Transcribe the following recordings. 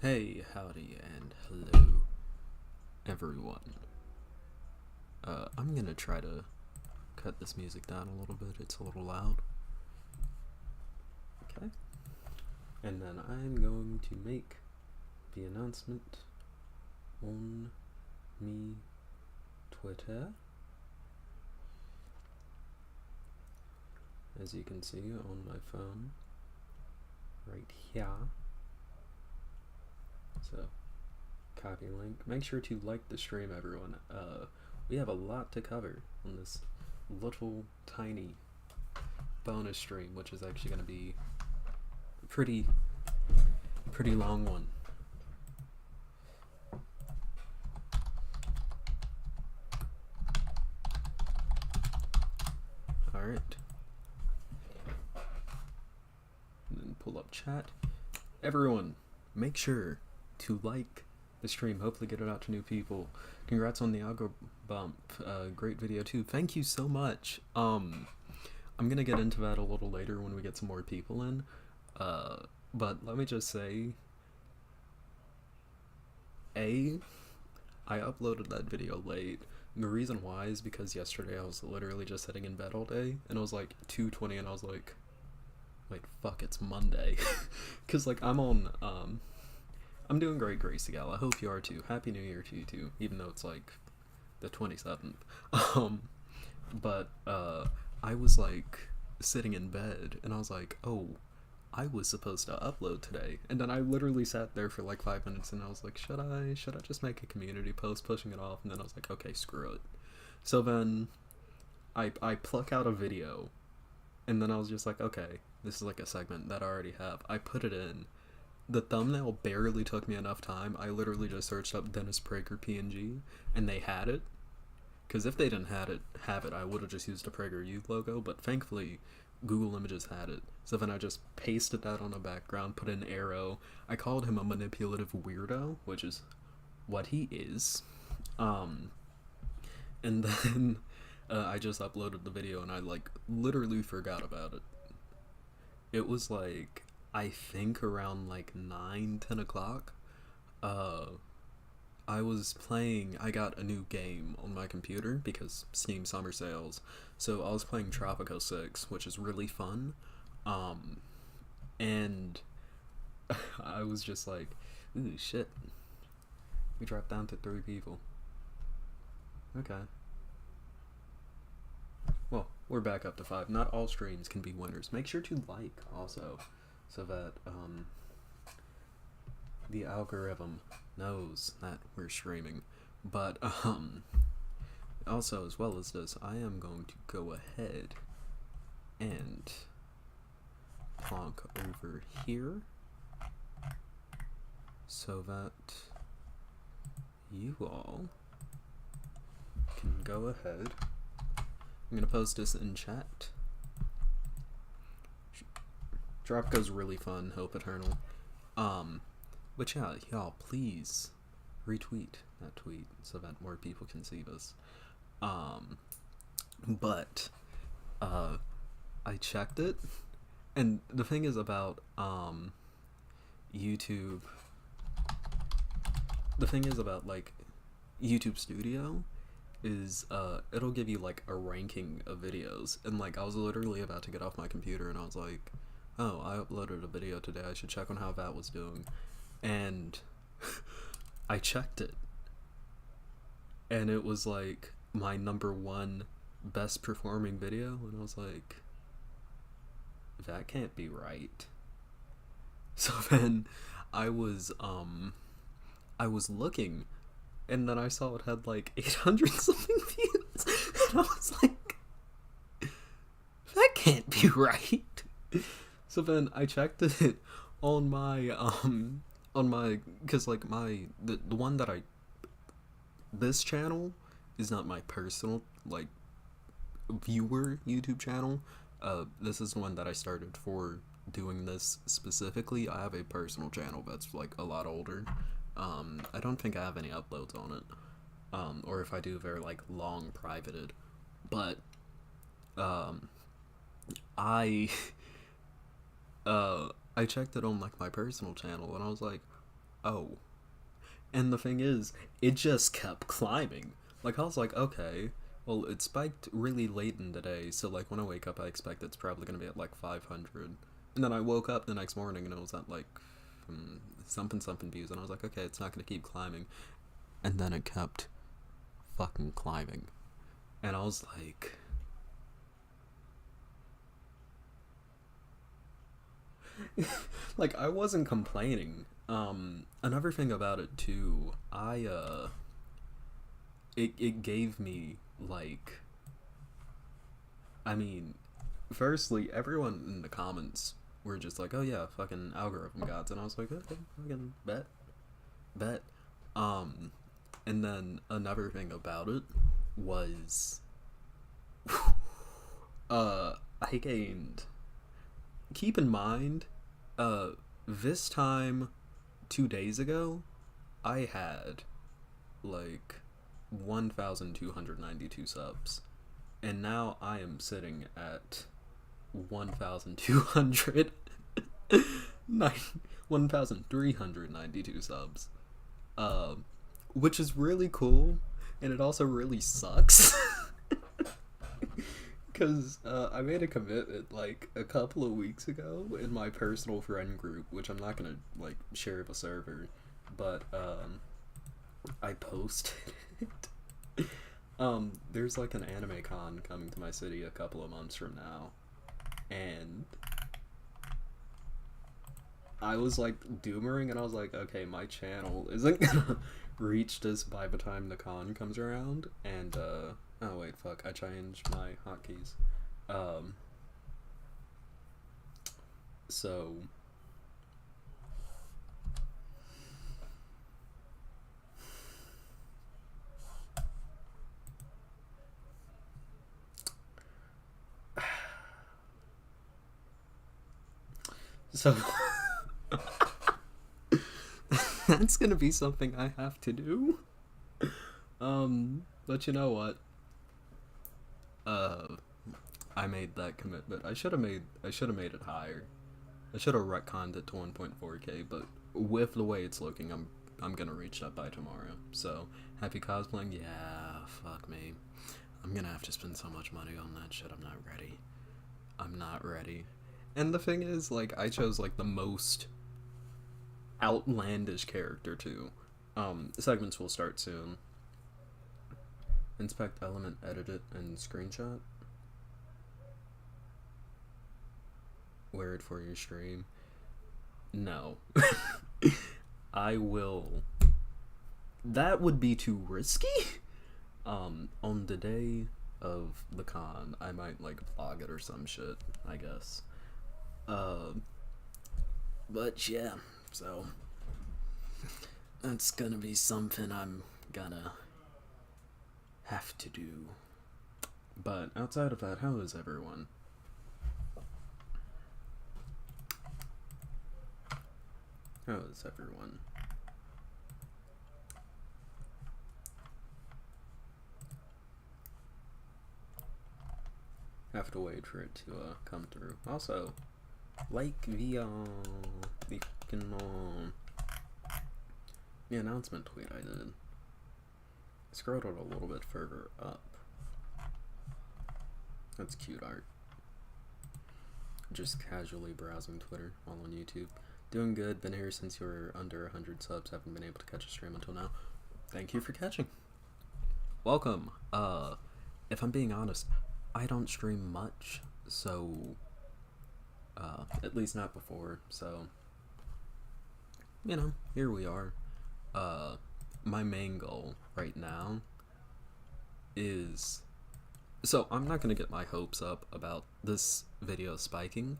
Hey, howdy, and hello, everyone. I'm gonna try to cut this music down a little bit. It's a little loud. Okay. And then I'm going to make the announcement on me Twitter. As you can see on my phone, right here. So, copy link. Make sure to like the stream, everyone. We have a lot to cover on this little tiny bonus stream, which is actually going to be a pretty long one. Alright. And then pull up chat. Everyone, make sure to like the stream, hopefully get it out to new people. Congrats on the algo bump. Great video too. Thank you so much. I'm gonna get into that a little later when we get some more people in. But let me just say, I uploaded that video late. And the reason why is because yesterday I was literally just sitting in bed all day, and it was like 2:20, and I was like, wait, fuck, it's Monday. Cause like I'm doing great, Gracie Gal. I hope you are too. Happy New Year to you too, even though it's like the 27th. But I was like sitting in bed, and I was like, oh, I was supposed to upload today. And then I literally sat there for like 5 minutes, and I was like, should I just make a community post pushing it off? And then I was like, okay, screw it. So then I pluck out a video, and then I was just like, okay, this is like a segment that I already have. I put it in. The thumbnail barely took me enough time. I literally just searched up Dennis Prager PNG, and they had it. Because if they didn't have it, I would have just used a PragerU logo, but thankfully Google Images had it. So then I just pasted that on a background, put an arrow. I called him a manipulative weirdo, which is what he is. And then I just uploaded the video, and I like literally forgot about it. It was like, I think around like 9-10 o'clock. I was playing, I got a new game on my computer because Steam summer sales. So I was playing Tropico 6, which is really fun. And I was just like, ooh, shit. We dropped down to 3 people. Okay. Well, we're back up to 5. Not all streams can be winners. Make sure to like also, so that the algorithm knows that we're streaming. But also, as well as this, I am going to go ahead and talk over here so that you all can go ahead. I'm gonna post this in chat. Drop goes really fun, Hope Eternal. But yeah, y'all, please retweet that tweet so that more people can see this. But I checked it, and the thing is about YouTube. The thing is about like YouTube Studio is it'll give you like a ranking of videos, and like I was literally about to get off my computer, and I was like, oh, I uploaded a video today, I should check on how that was doing. And I checked it, and it was like my #1 best performing video, and I was like, that can't be right. So then I was looking, and then I saw it had like 800 something views, and I was like, that can't be right. So then I checked it on my because like the one that this channel is not my personal like viewer YouTube channel. This is the one that I started for doing this specifically. I have a personal channel that's like a lot older. I don't think I have any uploads on it, or if I do, they're like long privated. But I checked it on like my personal channel, and I was like, oh. And the thing is, it just kept climbing. Like, I was like, okay, well, it spiked really late in the day, so, like, when I wake up, I expect it's probably gonna be at, like, 500. And then I woke up the next morning, and it was at, like, something views, and I was like, okay, it's not gonna keep climbing. And then it kept fucking climbing. And I was like... like, I wasn't complaining. Another thing about it, too, it gave me, like... I mean, firstly, everyone in the comments were just like, oh yeah, fucking algorithm gods, and I was like, okay, fucking bet. And then another thing about it was... I gained... Keep in mind, this time 2 days ago, I had like 1,292 subs, and now I am sitting at 1,392 subs, which is really cool, and it also really sucks. Because I made a commitment like a couple of weeks ago in my personal friend group, which I'm not gonna like share the server, but I posted it. There's like an anime con coming to my city a couple of months from now, and I was like doomering, and I was like, okay, my channel isn't gonna reach this by the time the con comes around, and oh wait, fuck, I changed my hotkeys. So... So... that's gonna be something I have to do. But you know what? I made that commitment. I should have made it higher. I should have retconned it to 1.4K, but with the way it's looking, I'm gonna reach that by tomorrow. So, happy cosplaying? Yeah, fuck me. I'm gonna have to spend so much money on that shit. I'm not ready. I'm not ready. And the thing is, like, I chose like the most outlandish character too. Segments will start soon. Inspect element, edit it, and screenshot. Wear it for your stream. No. I will. That would be too risky. On the day of the con, I might like vlog it or some shit, I guess. But yeah, so that's gonna be something I'm gonna have to do. But outside of that, how is everyone? How is everyone? Have to wait for it to come through. Also, like the announcement tweet I did. I scrolled it a little bit further up. That's cute art. Just casually browsing Twitter while on YouTube. Doing good. Been here since you were under 100 subs. Haven't been able to catch a stream until now. Thank you for catching. Welcome. If I'm being honest, I don't stream much, so at least not before, so you know, here we are. My main goal right now is, so I'm not gonna get my hopes up about this video spiking,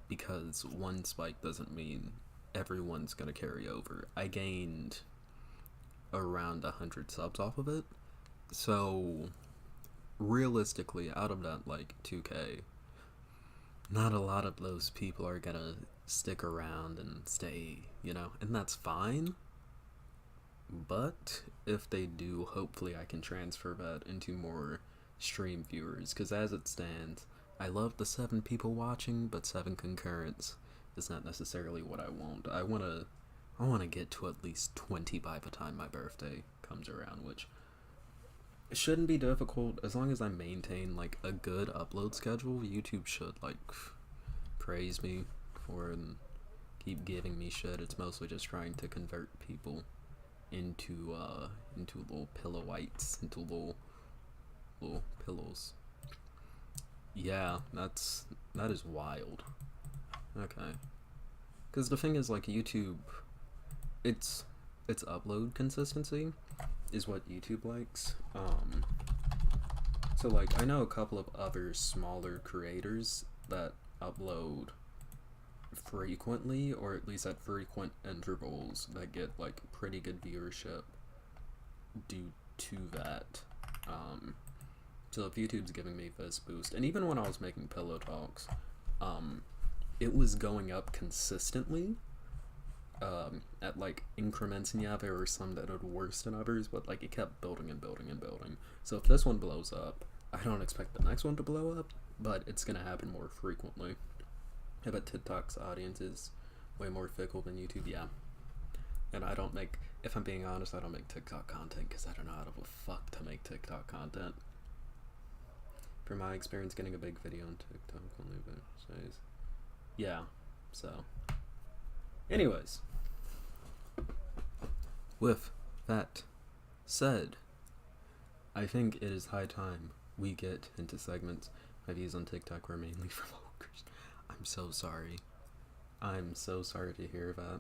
because one spike doesn't mean everyone's gonna carry over. I gained around 100 subs off of it, so realistically, out of that like 2K, not a lot of those people are gonna stick around and stay, you know, and that's fine. But if they do, hopefully I can transfer that into more stream viewers, because as it stands, I love the 7 people watching, but 7 concurrents is not necessarily what I want. I want to I want to get to at least 20 by the time my birthday comes around, which shouldn't be difficult as long as I maintain like a good upload schedule. YouTube should like praise me for it and keep giving me shit. It's mostly just trying to convert people into little pillowites, into little pillows. Yeah, that is wild. Okay. Because the thing is, like, YouTube, its upload consistency is what YouTube likes. So, like, I know a couple of other smaller creators that upload frequently, or at least at frequent intervals, that get, like, pretty good viewership due to that. So if YouTube's giving me this boost, and even when I was making Pillow Talks, it was going up consistently, at like increments, and yeah, there were some that were worse than others, but like it kept building and building and building. So if this one blows up, I don't expect the next one to blow up, but it's gonna happen more frequently. I bet TikTok's audience is way more fickle than YouTube, yeah. And I don't make, if I'm being honest, I don't make TikTok content because I don't know how the fuck to make TikTok content. From my experience, getting a big video on TikTok only says, yeah. So, anyways, with that said, I think it is high time we get into segments. My views on TikTok were mainly from hookers. I'm so sorry. I'm so sorry to hear that.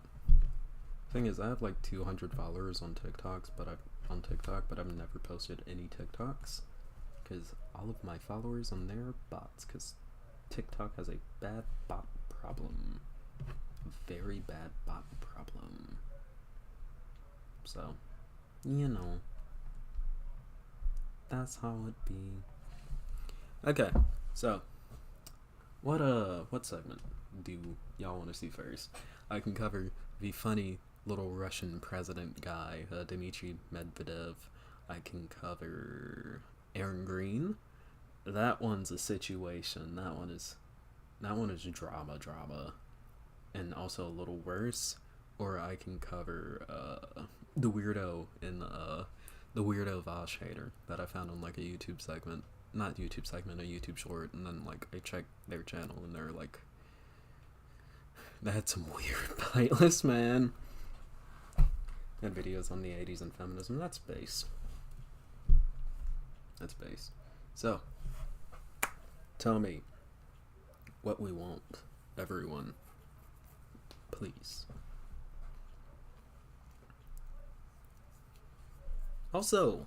Thing is, I have like 200 followers on TikTok, but I've never posted any TikToks because all of my followers on there are bots. Because TikTok has a bad bot problem, very bad bot problem. So, you know, that's how it be. Okay, so what segment do y'all want to see first? I can cover the funny little Russian president guy, Dmitry Medvedev. I can cover Erin Green. That one's a situation. That one is drama, and also a little worse. Or I can cover the weirdo in the weirdo Vaush hater that I found on like a YouTube segment, not YouTube segment, a YouTube short, and then like I checked their channel and they're like, they had some weird playlists, man. And videos on the 80s and feminism. That's base. That's base. So, tell me what we want, everyone. Please. Also,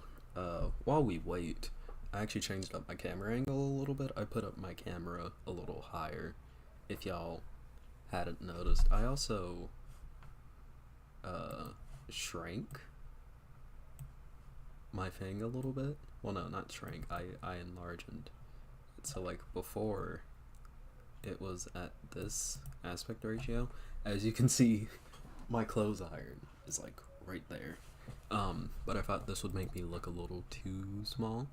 while we wait, I actually changed up my camera angle a little bit. I put up my camera a little higher, if y'all hadn't noticed. I also shrank my thing a little bit. Well, no, not shrank. I enlarged. So like before, it was at this aspect ratio. As you can see, my clothes iron is like right there. But I thought this would make me look a little too small.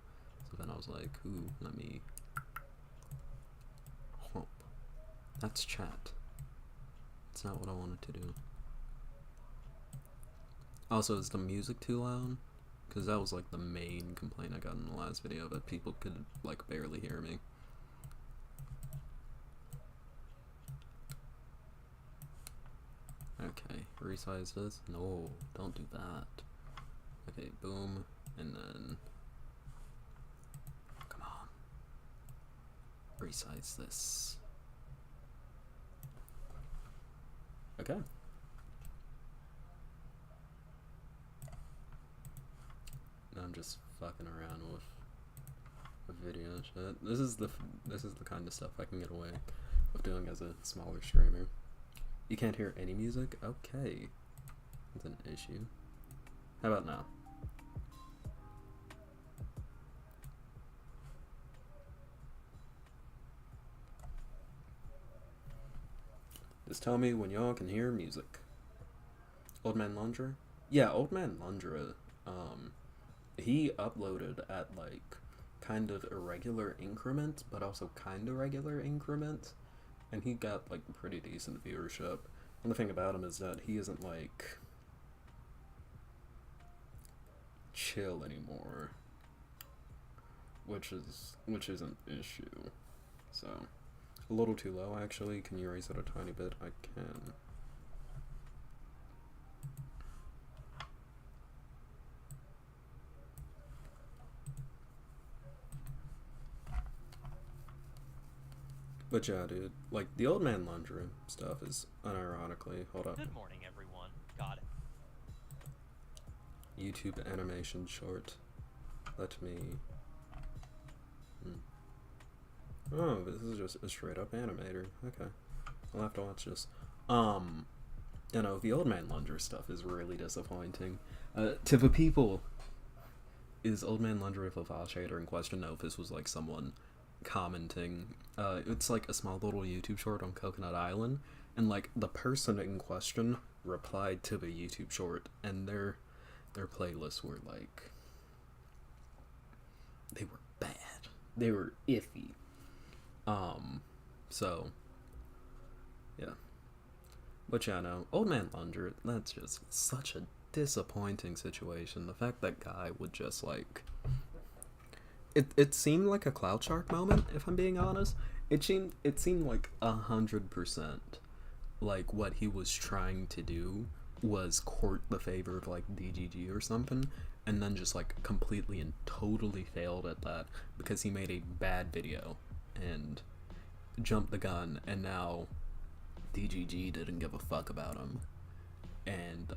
So then I was like, ooh, let me hump. That's chat. It's not what I wanted to do. Also, is the music too loud? Because that was like the main complaint I got in the last video, that people could like barely hear me. Okay, resize this. No, don't do that. Okay, boom, and then come on, resize this. Okay. Now I'm just fucking around with video and shit. This is the kind of stuff I can get away with doing as a smaller streamer. You can't hear any music? Okay. That's an issue. How about now? Just tell me when y'all can hear music. Old Man Lundra? Yeah, Old Man Lundra, he uploaded at like kind of irregular increments, but also kind of regular increments, and he got like pretty decent viewership. And the thing about him is that he isn't, like, chill anymore, which is an issue. So, a little too low, actually. Can you raise it a tiny bit? I can. But yeah, dude, like, the old man laundry stuff is unironically, hold up. Good morning, everyone. Got it. YouTube animation short. Let me... Oh, this is just a straight up animator. Okay. I'll have to watch this. You know, the old man laundry stuff is really disappointing. To the people, is old man laundry with a Vaush hater in question? No, if this was like someone commenting. It's like a small little YouTube short on Coconut Island, and like the person in question replied to the YouTube short, and their playlists were like, they were bad. They were iffy. So yeah. But yeah, no, old man laundry, that's just such a disappointing situation. The fact that guy would just like, it seemed like a Cloud Shark moment, if I'm being honest. It seemed like 100% like what he was trying to do was court the favor of like DGG or something, and then just like completely and totally failed at that because he made a bad video and jumped the gun, and now DGG didn't give a fuck about him, and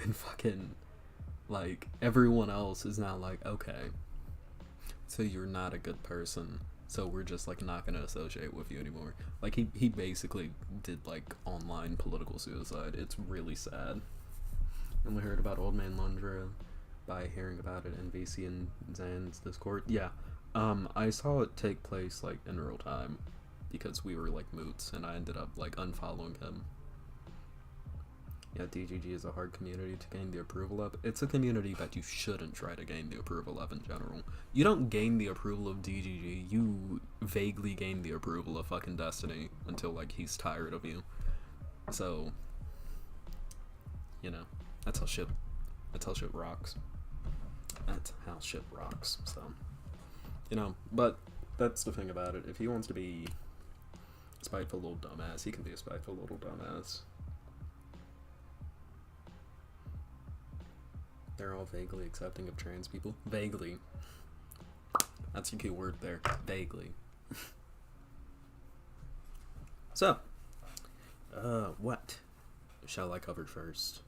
and fucking like everyone else is now like, okay, so you're not a good person, so we're just like not gonna associate with you anymore. Like he basically did like online political suicide. It's really sad. And we heard about old man laundry by hearing about it in VC and Zan's Discord. Yeah, I saw it take place like in real time because we were like moots, and I ended up like unfollowing him. Yeah, DGG is a hard community to gain the approval of. It's a community that you shouldn't try to gain the approval of in general. You don't gain the approval of DGG, you vaguely gain the approval of fucking Destiny until like he's tired of you. So, you know, that's how shit rocks. That's how shit rocks, so, you know, but that's the thing about it. If he wants to be a spiteful little dumbass, he can be a spiteful little dumbass. They're all vaguely accepting of trans people. Vaguely. That's your key word there. Vaguely. So, what shall I cover first?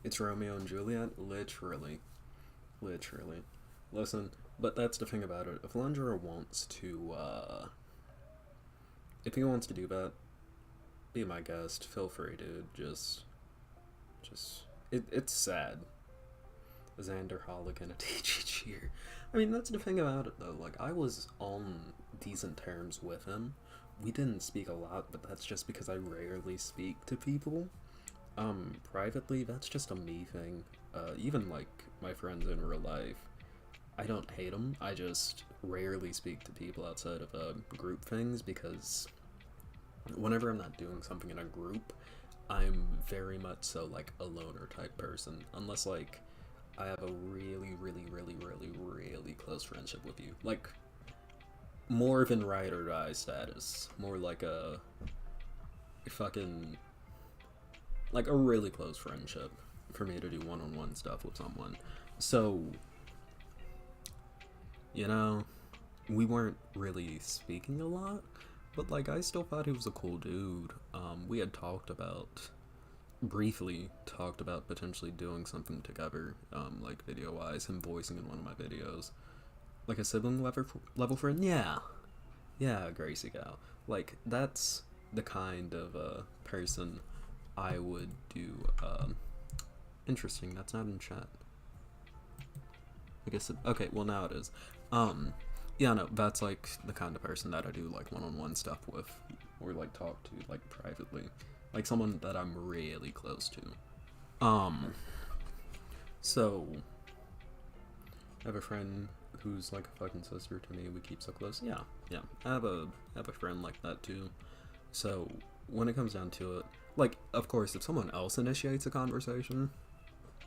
It's Romeo and Juliet? Literally. Literally. Listen, but that's the thing about it. If Lingerer wants to, if he wants to do that, be my guest. Feel free, dude. Just... It's sad. Xander Holligan a DGG here. I mean, that's the thing about it, though. Like, I was on decent terms with him. We didn't speak a lot, but that's just because I rarely speak to people. Privately, that's just a me thing. Even, like, my friends in real life, I don't hate them. I just rarely speak to people outside of, group things, because whenever I'm not doing something in a group, I'm very much so, like, a loner type person. Unless, like, I have a really, really, really, really, really close friendship with you. Like, more than ride or die status. More like a fucking... like, a really close friendship for me to do one-on-one stuff with someone. So, you know, we weren't really speaking a lot. But, like, I still thought he was a cool dude. We had briefly talked about potentially doing something together, like, video-wise, him voicing in one of my videos. Like a sibling level friend? Yeah. Yeah, Gracie Gal. Like, that's the kind of, person I would do, interesting, that's not in chat. I guess, okay, well, now it is. Yeah, no, that's, like, the kind of person that I do, like, one-on-one stuff with, or, like, talk to, like, privately. Like, someone that I'm really close to. So, I have a friend who's, like, a fucking sister to me. We keep so close. Yeah, I have a friend like that, too. So when it comes down to it, like, of course, if someone else initiates a conversation,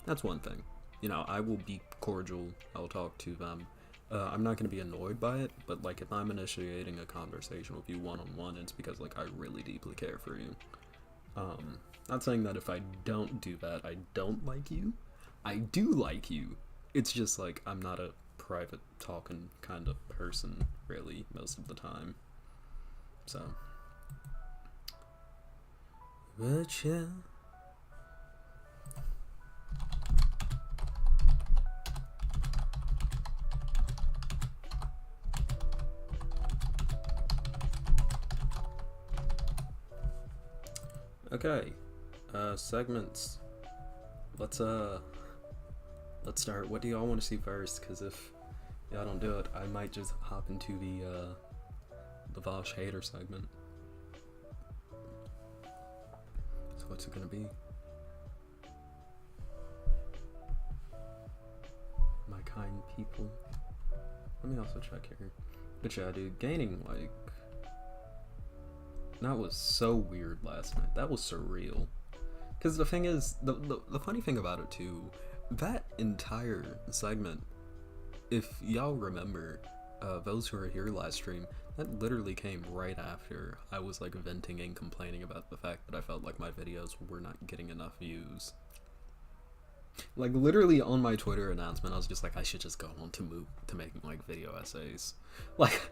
that's one thing. You know, I will be cordial. I'll talk to them. I'm not going to be annoyed by it, but, like, if I'm initiating a conversation with you one-on-one, it's because, like, I really deeply care for you. Not saying that if I don't do that, I don't like you. I do like you. It's just, like, I'm not a private talking kind of person, really, most of the time. So. But yeah. Okay, segments. Let's start. What do y'all want to see first? Because if y'all don't do it, I might just hop into the Vaush HATER segment. So what's it gonna be? My kind people. Let me also check here. But yeah, dude, gaining, like, that was so weird last night. That was surreal. Because the thing is, the funny thing about it too, that entire segment, if y'all remember, those who were here last stream, that literally came right after I was, like, venting and complaining about the fact that I felt like my videos were not getting enough views. Like, literally on my Twitter announcement, I was just like, I should just go on to making, like, video essays. Like,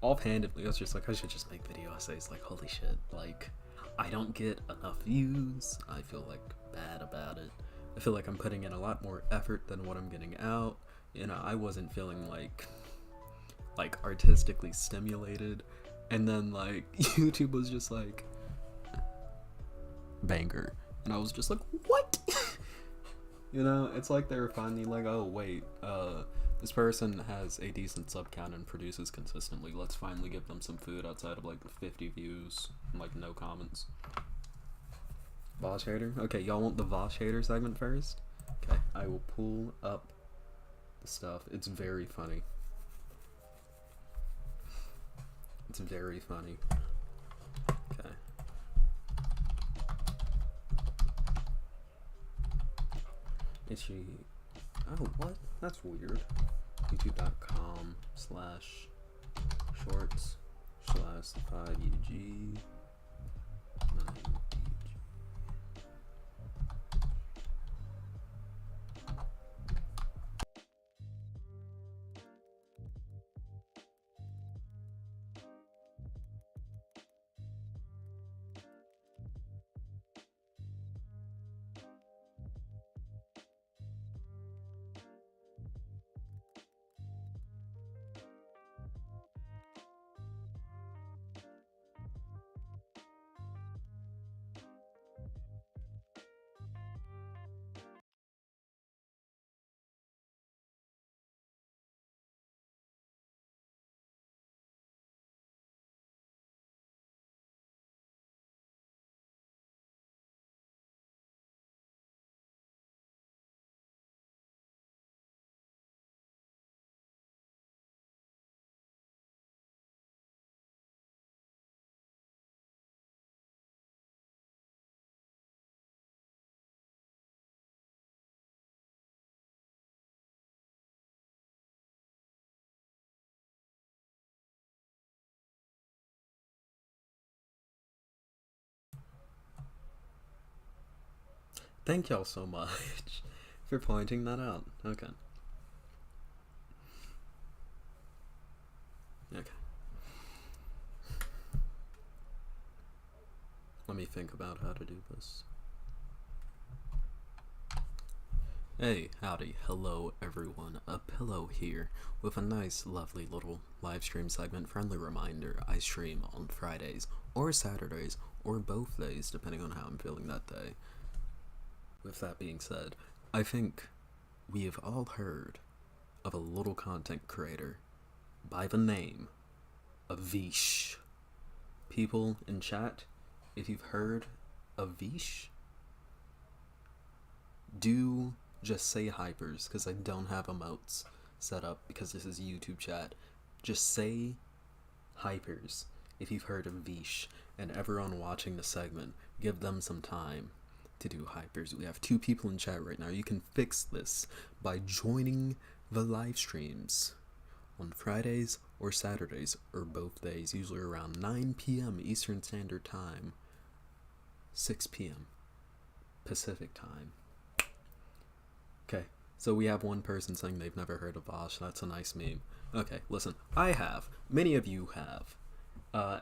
offhandedly, I was just like, I should just make video essays. Like, holy shit, like, I don't get enough views. I feel, like, bad about it. I feel like I'm putting in a lot more effort than what I'm getting out. You know, I wasn't feeling, like, artistically stimulated. And then, like, YouTube was just like, banger. And I was just like, what? You know, it's like they were finally like, oh, wait, this person has a decent sub count and produces consistently. Let's finally give them some food outside of, like, 50 views and, like, no comments. Vaush HATER? Okay, y'all want the Vaush HATER segment first? Okay, I will pull up the stuff. It's very funny. It's very funny. Okay. Oh, what? That's weird. youtube.com/shorts/5UG 9UG. Thank y'all so much for pointing that out. Okay. Okay. Let me think about how to do this. Hey, howdy, hello everyone, a pillow here with a nice lovely little live stream segment. Friendly reminder, I stream on Fridays or Saturdays or both days depending on how I'm feeling that day. With that being said, I think we have all heard of a little content creator by the name of Vaush. People in chat, if you've heard of Vaush, do just say hypers, because I don't have emotes set up because this is YouTube chat. Just say hypers, if you've heard of Vaush, and everyone watching the segment, give them some time to do hypers. We have 2 people in chat right now. You can fix this by joining the live streams on Fridays or Saturdays, or both days, usually around 9 p.m. Eastern Standard Time, 6 p.m. Pacific Time. Okay, so we have one person saying they've never heard of Vaush. That's a nice meme. Okay, listen, I have. Many of you have.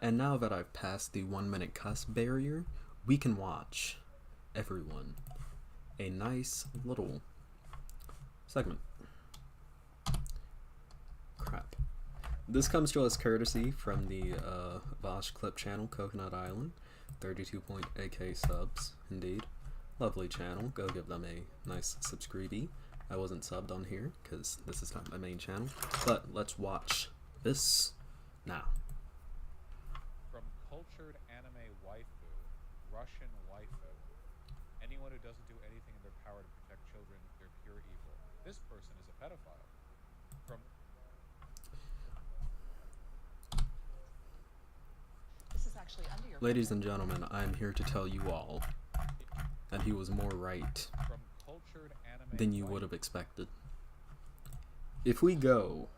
And now that I've passed the 1-minute cuss barrier, we can watch, everyone, a nice little segment. Crap. This comes to us courtesy from the Vaush clip channel, Coconut Island. 32.AK subs, indeed. Lovely channel. Go give them a nice subscribey. I wasn't subbed on here because this is not my main channel. But let's watch this now. From cultured anime waifu, Russian waifu, anyone who doesn't do anything in their power to protect children, they're pure evil. This person is a pedophile. From This is actually under your Ladies and gentlemen, I'm here to tell you all that he was more right from cultured anime than you would have expected. If we go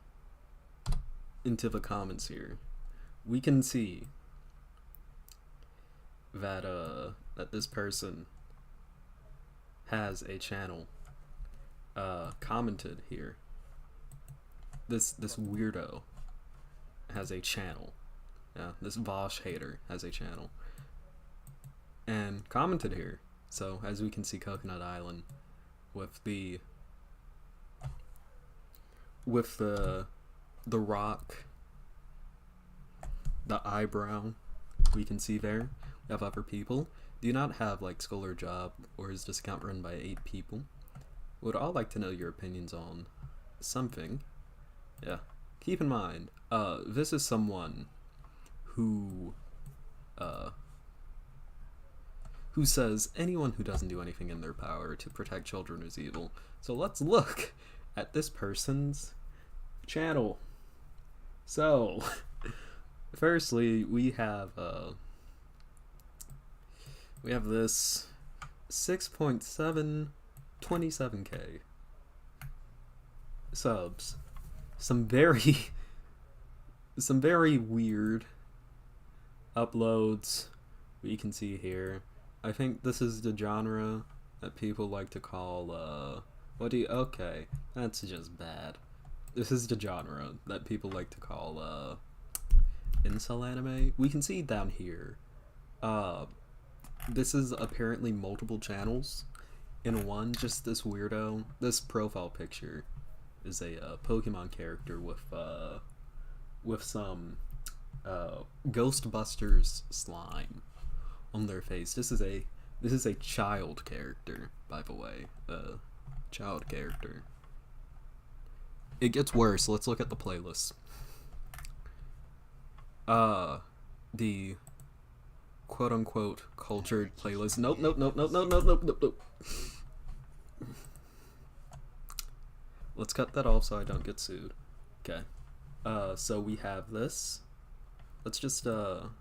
into the comments here, we can see that that this person has a channel commented here. This weirdo has a channel. Yeah, this Vaush hater has a channel and commented here. So as we can see, Coconut Island with the rock, the eyebrow, we can see there. We have other people. Do you not have like school or job, or is this account run by 8 people? Would all like to know your opinions on something. Yeah, keep in mind, this is someone who says anyone who doesn't do anything in their power to protect children is evil. So let's look at this person's channel. So, firstly, we have this 6.727k subs. Some very weird uploads we can see here. I think this is the genre that people like to call, okay, that's just bad. This is the genre that people like to call, incel anime. We can see down here, this is apparently multiple channels in one. Just this weirdo. This profile picture is a Pokemon character with some Ghostbusters slime on their face. This is a child character, by the way. Child character. It gets worse. Let's look at the playlist. The quote-unquote cultured playlist. Nope. Let's cut that off so I don't get sued. Okay. So we have this. Let's just, can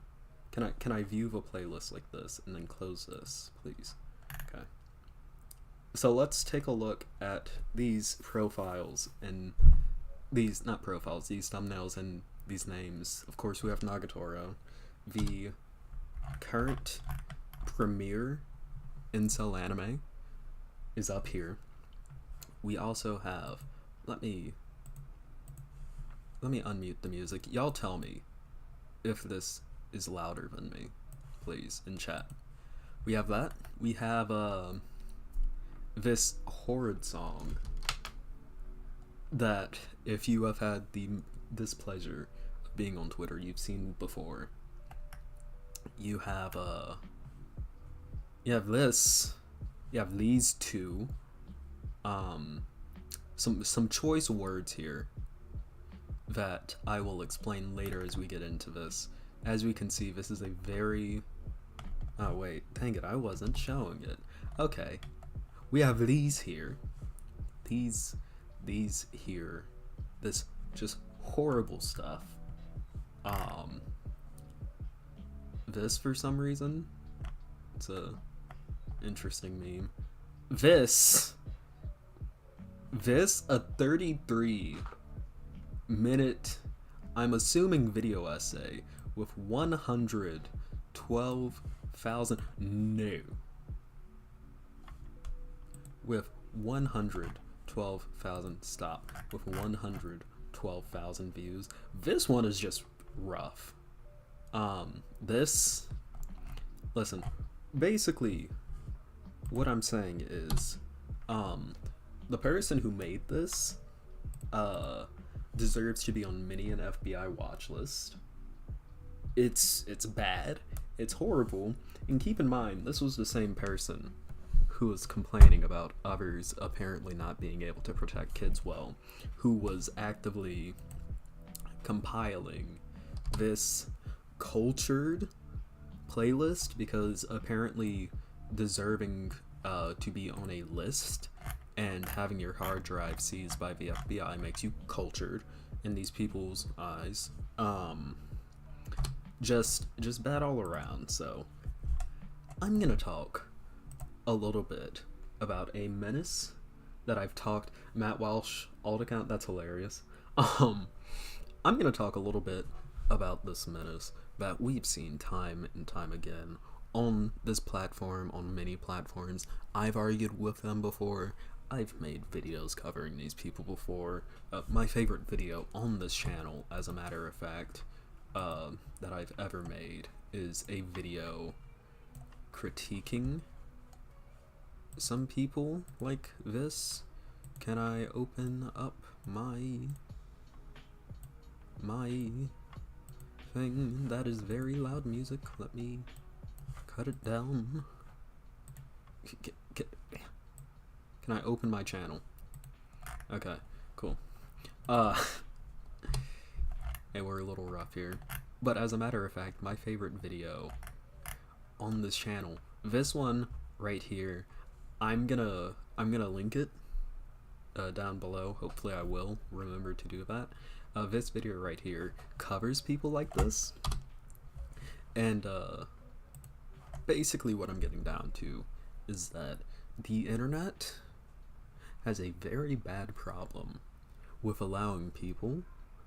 I view the playlist like this and then close this, please? Okay. So let's take a look at these profiles and these, not profiles, these thumbnails and these names. Of course, we have Nagatoro, the current premier incel anime is up here. We also have, let me unmute the music. Y'all tell me if this is louder than me, please, in chat. We have that. We have this horrid song that if you have had the displeasure of being on Twitter, you've seen before. You have this. You have these two. Some choice words here that I will explain later as we get into this. As we can see, this is a very... Oh wait, dang it, I wasn't showing it. Okay, we have these here. These here. This just horrible stuff. this for some reason. It's a interesting meme. This a 33-minute, I'm assuming, video essay with 112,000 with 112,000 stop with 112,000 views. This one is just rough. Listen, basically what I'm saying is the person who made this deserves to be on many an FBI watch list. It's bad, it's horrible, and keep in mind this was the same person who was complaining about others apparently not being able to protect kids well, who was actively compiling this cultured playlist because apparently deserving to be on a list and having your hard drive seized by the FBI makes you cultured in these people's eyes. Just bad all around. So I'm gonna talk a little bit about a menace that I've talked. Matt Walsh alt account, that's hilarious. I'm gonna talk a little bit about this menace that we've seen time and time again on this platform, on many platforms. I've argued with them before. I've made videos covering these people before. My favorite video on this channel, as a matter of fact, that I've ever made is a video critiquing some people like this. Can I open up my thing? That is very loud music. Let me cut it down. Can I open my channel? Okay, cool. Hey, we're a little rough here. But as a matter of fact, my favorite video on this channel, this one right here, I'm gonna link it down below. Hopefully I will remember to do that. This video right here covers people like this. And basically what I'm getting down to is that the internet has a very bad problem with allowing people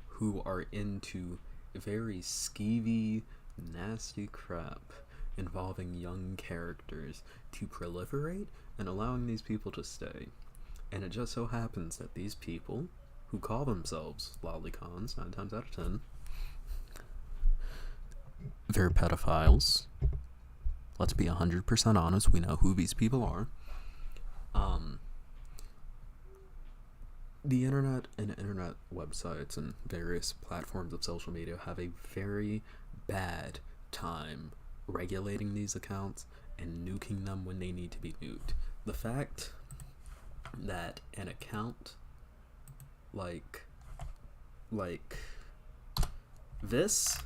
who are into very skeevy, nasty crap involving young characters to proliferate and allowing these people to stay. And it just so happens that these people, who call themselves lolicons 9 times out of 10, they're pedophiles. Let's be 100% honest, we know who these people are. The internet and internet websites and various platforms of social media have a very bad time regulating these accounts and nuking them when they need to be nuked. The fact that an account like this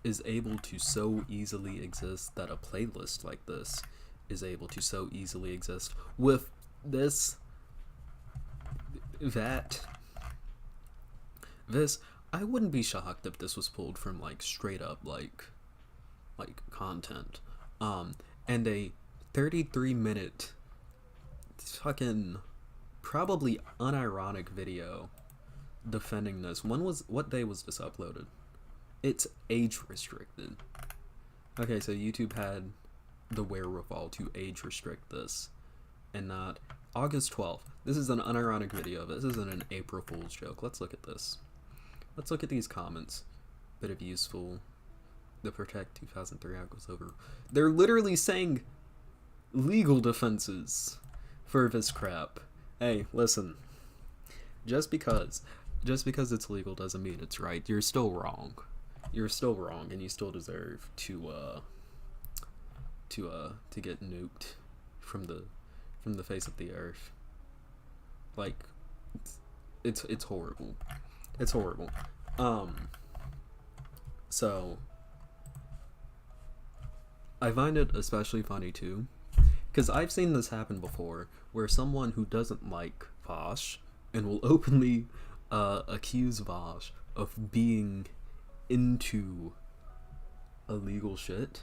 is able to so easily exist, that a playlist like this is able to so easily exist with this, I wouldn't be shocked if this was pulled from like straight up like content, and a 33-minute fucking probably unironic video defending this. What day was this uploaded? It's age restricted. Okay, so YouTube had the wherewithal to age restrict this and not August 12th. This is an unironic video. This isn't an April Fool's joke. Let's look at this. Let's look at these comments. Bit of useful. The Protect 2003 Act was over. They're literally saying legal defenses for this crap. Hey, listen. Just because it's legal doesn't mean it's right. You're still wrong. You're still wrong, and you still deserve to get nuked from the face of the earth. Like, it's horrible. It's horrible. So I find it especially funny too, because I've seen this happen before, where someone who doesn't like Vaush and will openly accuse Vaush of being into illegal shit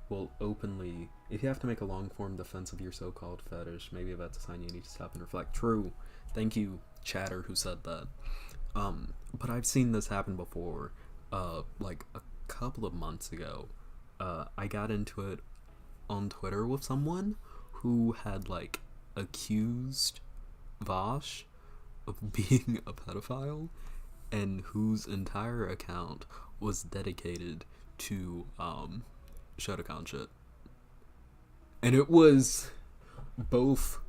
will openly, if you have to make a long form defense of your so-called fetish, maybe that's a sign you need to stop and reflect. True. Thank you, chatter, who said that. But I've seen this happen before. Like a couple of months ago, I got into it on Twitter with someone who had like accused Vaush of being a pedophile, and whose entire account was dedicated to Shotacon shit. And it was both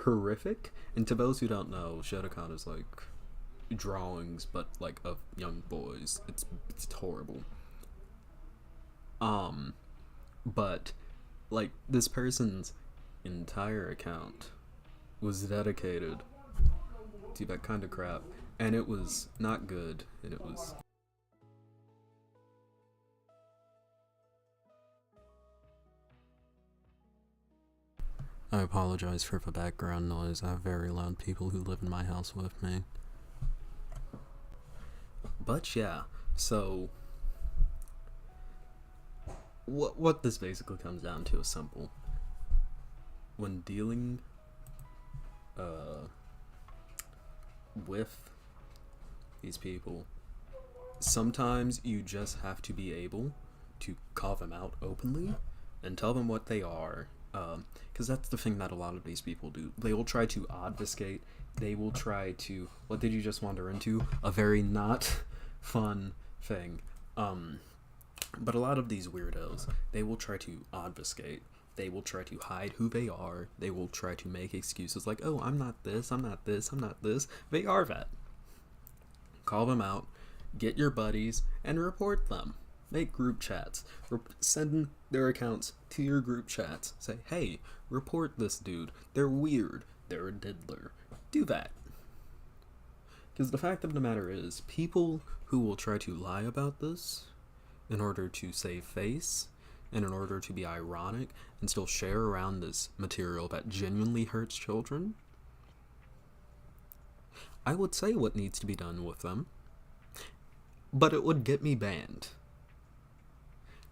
horrific, and to those who don't know, Shotacon is like drawings but like of young boys. It's horrible. But like this person's entire account was dedicated to that kind of crap, and it was not good, and it was I apologize for the background noise. I have very loud people who live in my house with me. But yeah, so what this basically comes down to is simple. When dealing with these people, sometimes you just have to be able to call them out openly and tell them what they are, because that's the thing that a lot of these people do. They will try to obfuscate, they will try to, what did you just wander into? A very not fun thing. But a lot of these weirdos, they will try to obfuscate, they will try to hide who they are, they will try to make excuses like, oh, I'm not this, I'm not this, I'm not this. They are that. Call them out, get your buddies, and report them. Make group chats. Send their accounts to your group chats. Say, hey, report this dude. They're weird. They're a diddler. Do that. Because the fact of the matter is, people who will try to lie about this in order to save face and in order to be ironic and still share around this material that genuinely hurts children, I would say what needs to be done with them, but it would get me banned.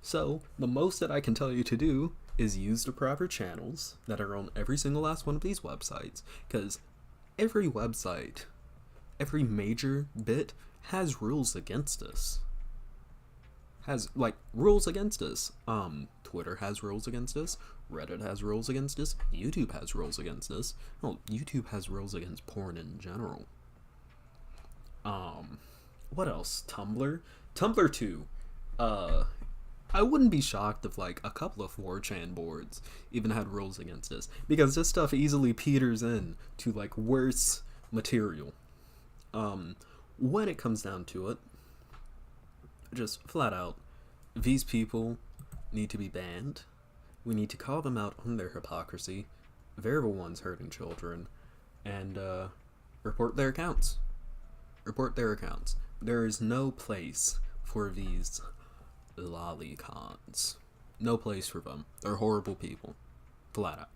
So, the most that I can tell you to do is use the proper channels that are on every single last one of these websites, because every website, every major bit has rules against us. Has, like, rules against us. Twitter has rules against us, Reddit has rules against us, YouTube has rules against us. Well, YouTube has rules against porn in general. What else? Tumblr? Tumblr too. I wouldn't be shocked if like a couple of 4chan boards even had rules against this, because this stuff easily peters in to like worse material. When it comes down to it, just flat out, these people need to be banned. We need to call them out on their hypocrisy. They're the ones hurting children, and report their accounts. Report their accounts. There is no place for these lolicons. No place for them. They're horrible people. Flat out.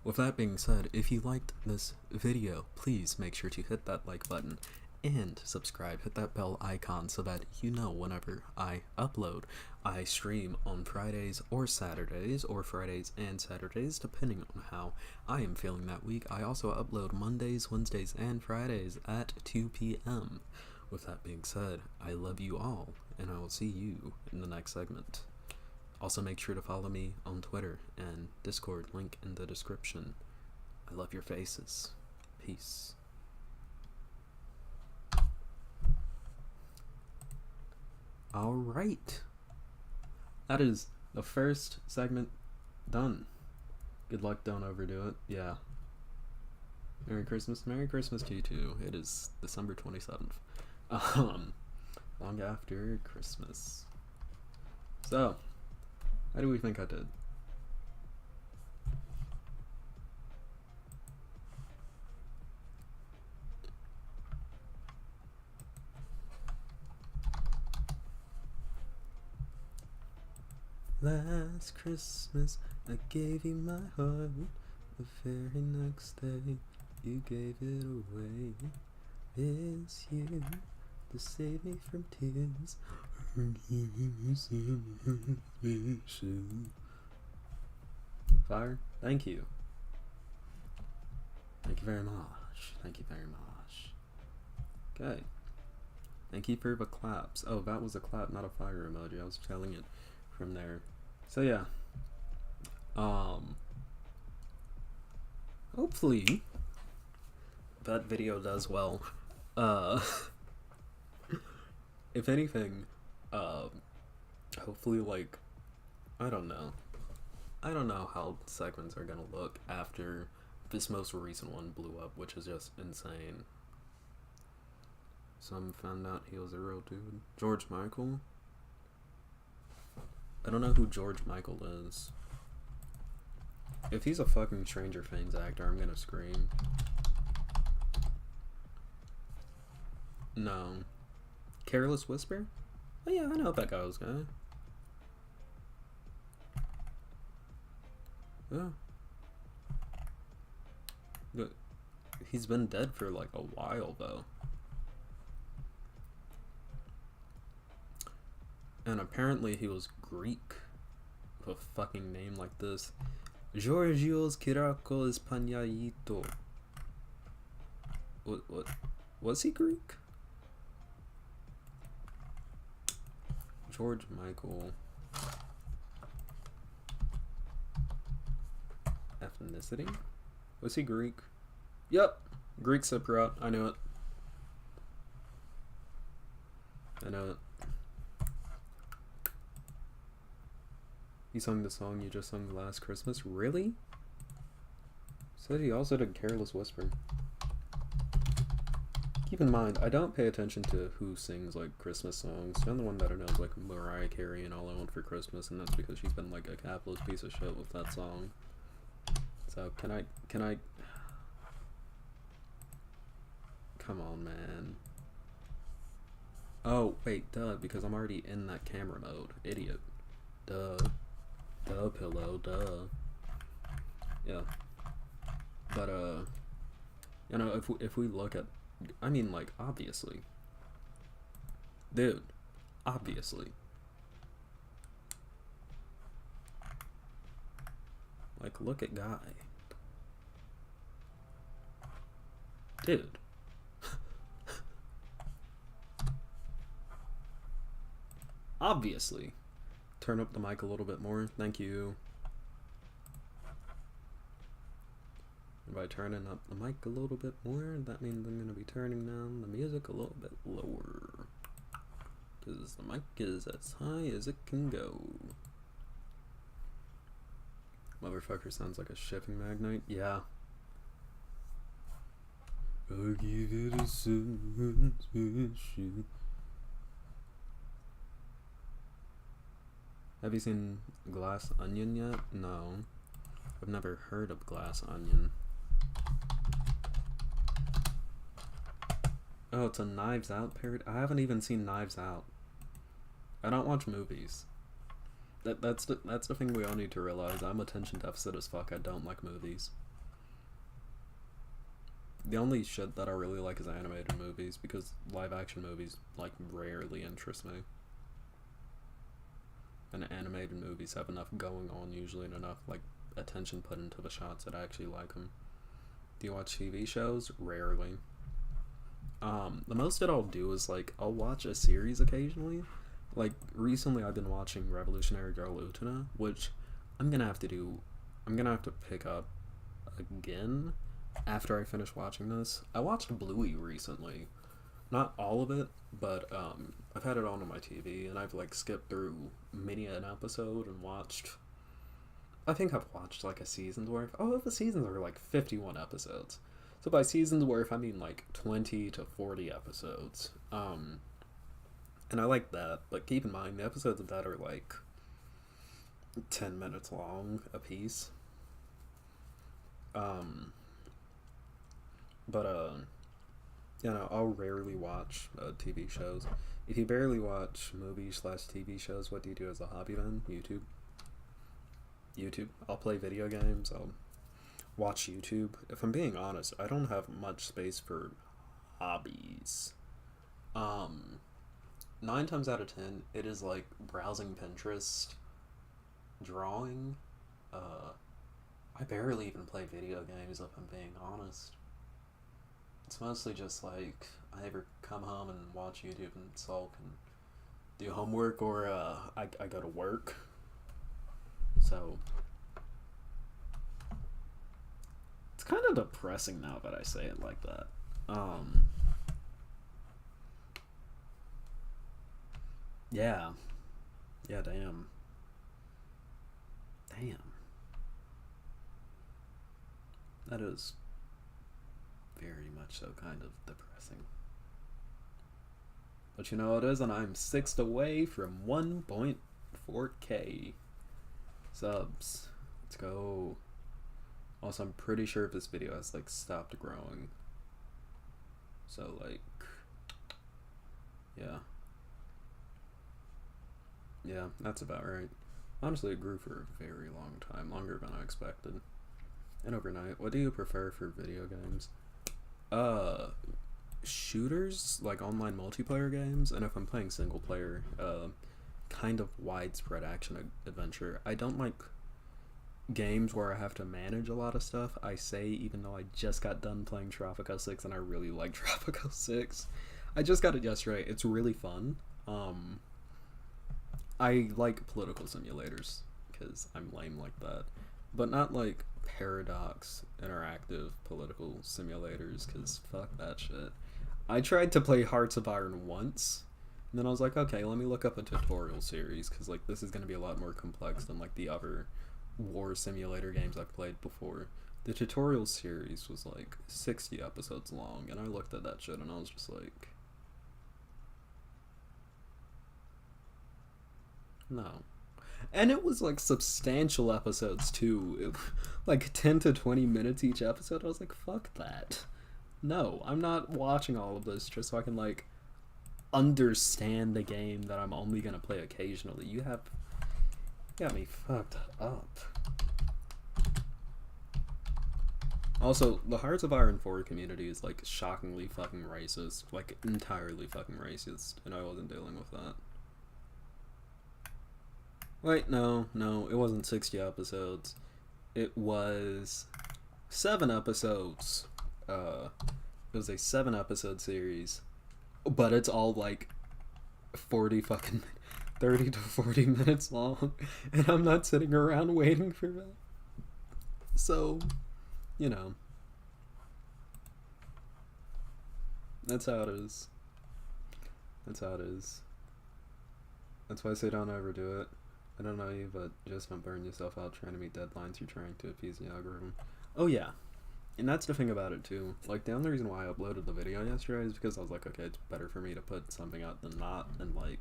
With that being said, if you liked this video, please make sure to hit that like button and subscribe. Hit that bell icon so that you know whenever I upload. I stream on Fridays or Saturdays, or Fridays and Saturdays, depending on how I am feeling that week. I also upload Mondays, Wednesdays, and Fridays at 2 p.m. With that being said, I love you all, and I will see you in the next segment. Also, make sure to follow me on Twitter and Discord, link in the description. I love your faces. Peace. Alright. That is the first segment done. Good luck, don't overdo it. Yeah. Merry Christmas. Merry Christmas to you too. It is December 27th. Long after Christmas. So, how do we think I did? Last Christmas, I gave you my heart. The very next day, you gave it away. This year, to save me from tears, Fire? Thank you. Thank you very much. Thank you very much. Okay. Thank you for the claps. Oh, that was a clap, not a fire emoji. I was telling it from there. So yeah. Hopefully that video does well. If anything, hopefully, like, I don't know how segments are gonna look after this most recent one blew up, which is just insane. Some found out he was a real dude. George Michael? I don't know who George Michael is. If he's a fucking Stranger Things actor, I'm gonna scream. No. Careless Whisper? Oh yeah, I know that guy's guy. Yeah. But he's been dead for like a while though. And apparently he was Greek. With a fucking name like this. Georgios Kyriakos Panayitou. What? Was he Greek? George Michael. Ethnicity? Was he Greek? Yep. Greek Cypriot. I knew it. I know it. He sung the song you just sung last Christmas? Really? Said he also did Careless Whisper. Keep in mind, I don't pay attention to who sings, like, Christmas songs. The only one that I know is, like, Mariah Carey and All I Want for Christmas, and that's because she's been, like, a capitalist piece of shit with that song. So, can I... Come on, man. Oh, wait, duh, because I'm already in that camera mode. Idiot. Duh. Duh, pillow, duh. Yeah. But, you know, if we look at... I mean, like, obviously. Dude. Obviously. Like, look at Guy. Dude. Obviously. Turn up the mic a little bit more. Thank you. And by turning up the mic a little bit more, that means I'm going to be turning down the music a little bit lower. Because the mic is as high as it can go. Motherfucker sounds like a shipping magnate. Yeah. I'll give it a special. Have you seen Glass Onion yet? No. I've never heard of Glass Onion. Oh, it's a Knives Out parody? I haven't even seen Knives Out. I don't watch movies. That's the thing we all need to realize. I'm attention deficit as fuck. I don't like movies. The only shit that I really like is animated movies, because live action movies, like, rarely interest me. And animated movies have enough going on usually, and enough, like, attention put into the shots that I actually like them. Do you watch TV shows? Rarely. The most that I'll do is, like, I'll watch a series occasionally. Like, recently I've been watching Revolutionary Girl Utena, which I'm gonna have to pick up again after I finish watching this. I watched Bluey recently. Not all of it, but I've had it on my TV, and I've, like, skipped through many an episode and watched... I think I've watched, like, a season's worth. Oh, the seasons are, like, 51 episodes. So by season's worth, I mean, like, 20 to 40 episodes. And I like that, but keep in mind, the episodes of that are, like, 10 minutes long a piece. You know, I'll rarely watch TV shows. If you barely watch movies/TV shows, what do you do as a hobby then? YouTube. I'll play video games. I'll watch YouTube. If I'm being honest, I don't have much space for hobbies. 9 times out of 10, it is like browsing Pinterest, drawing. I barely even play video games, if I'm being honest. It's mostly just like I either come home and watch YouTube and sulk and do homework, or I go to work. So it's kind of depressing now that I say it like that. Yeah. Yeah, damn. That is very much so kind of depressing. But you know it is, and I'm 6th away from 1.4k subs. Let's go. Also, I'm pretty sure this video has like stopped growing. So like, yeah. Yeah, that's about right. Honestly, it grew for a very long time, longer than I expected. And overnight. What do you prefer for video games? Shooters, like online multiplayer games, and if I'm playing single player, kind of widespread action adventure. I don't like games where I have to manage a lot of stuff. I say, even though I just got done playing Tropico 6 and I really like Tropico 6. I just got it yesterday. It's really fun. I like political simulators because I'm lame like that, but not like Paradox interactive political simulators, because fuck that shit. I tried to play Hearts of Iron once, and then I was like, okay, let me look up a tutorial series, because like this is going to be a lot more complex than like the other war simulator games I've played before. The tutorial series was like 60 episodes long, and I looked at that shit and I was just like, no. And it was like substantial episodes too. Like 10 to 20 minutes each episode. I was like, fuck that. No, I'm not watching all of this just so I can like understand the game that I'm only gonna play occasionally. You got me fucked up. Also, the Hearts of Iron 4 community is like shockingly fucking racist. Like entirely fucking racist. And I wasn't dealing with that. Wait, no, it wasn't 60 episodes. It was 7 episodes. It was a 7 episode series, but it's all like 30 to 40 minutes long, and I'm not sitting around waiting for that. So, you know, that's how it is. That's why I say don't ever do it. I don't know you, but just don't burn yourself out trying to meet deadlines. You're trying to appease the algorithm. Oh yeah, and that's the thing about it too. Like the only reason why I uploaded the video yesterday is because I was like, okay, it's better for me to put something out than not. And like,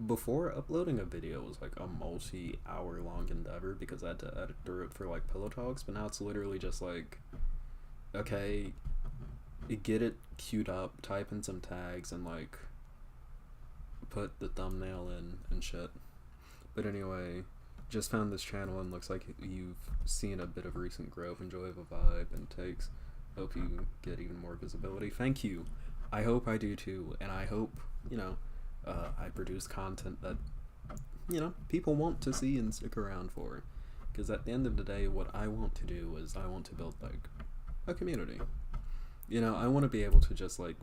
before, uploading a video was like a multi-hour long endeavor because I had to edit through it for like pillow talks. But now it's literally just like, okay, you get it queued up, type in some tags, and like put the thumbnail in and shit. But anyway, just found this channel and looks like you've seen a bit of recent growth. Enjoy the vibe and takes. Hope you get even more visibility. Thank you. I hope I do too, and I hope, you know, I produce content that, you know, people want to see and stick around for. Because at the end of the day, what I want to do is I want to build like a community. You know, I want to be able to just like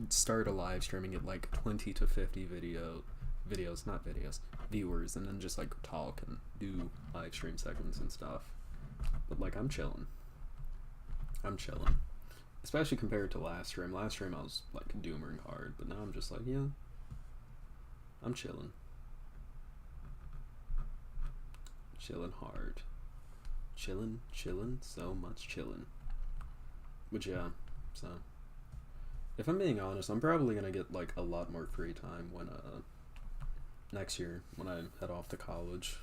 start a live streaming at like 20 to 50 viewers, and then just like talk and do live stream segments and stuff. But like I'm chilling, especially compared to last stream. Last stream I was like doomering hard, but now I'm just like, yeah, I'm chilling hard, chilling, so much chilling. But yeah, so if I'm being honest, I'm probably gonna get like a lot more free time when next year when I head off to college,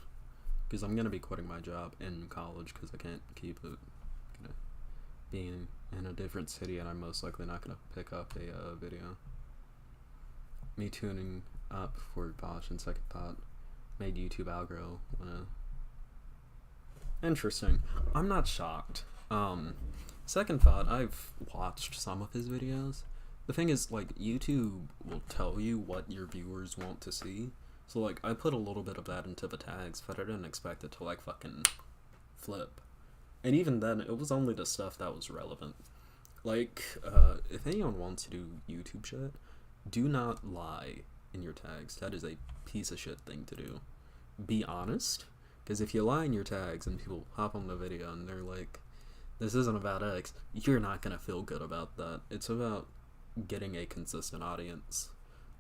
because I'm gonna be quitting my job in college because I can't keep it, being in a different city, and I'm most likely not gonna pick up a video. Me tuning up for Vaush and Second Thought made YouTube algro wanna. Interesting. I'm not shocked. Second Thought, I've watched some of his videos. the thing is, like, YouTube will tell you what your viewers want to see. So, like, I put a little bit of that into the tags, but I didn't expect it to, like, fucking flip. And even then, it was only the stuff that was relevant. Like, if anyone wants to do YouTube shit, do not lie in your tags. That is a piece of shit thing to do. Be honest, because if you lie in your tags and people hop on the video and they're like, this isn't about X, you're not gonna feel good about that. It's about getting a consistent audience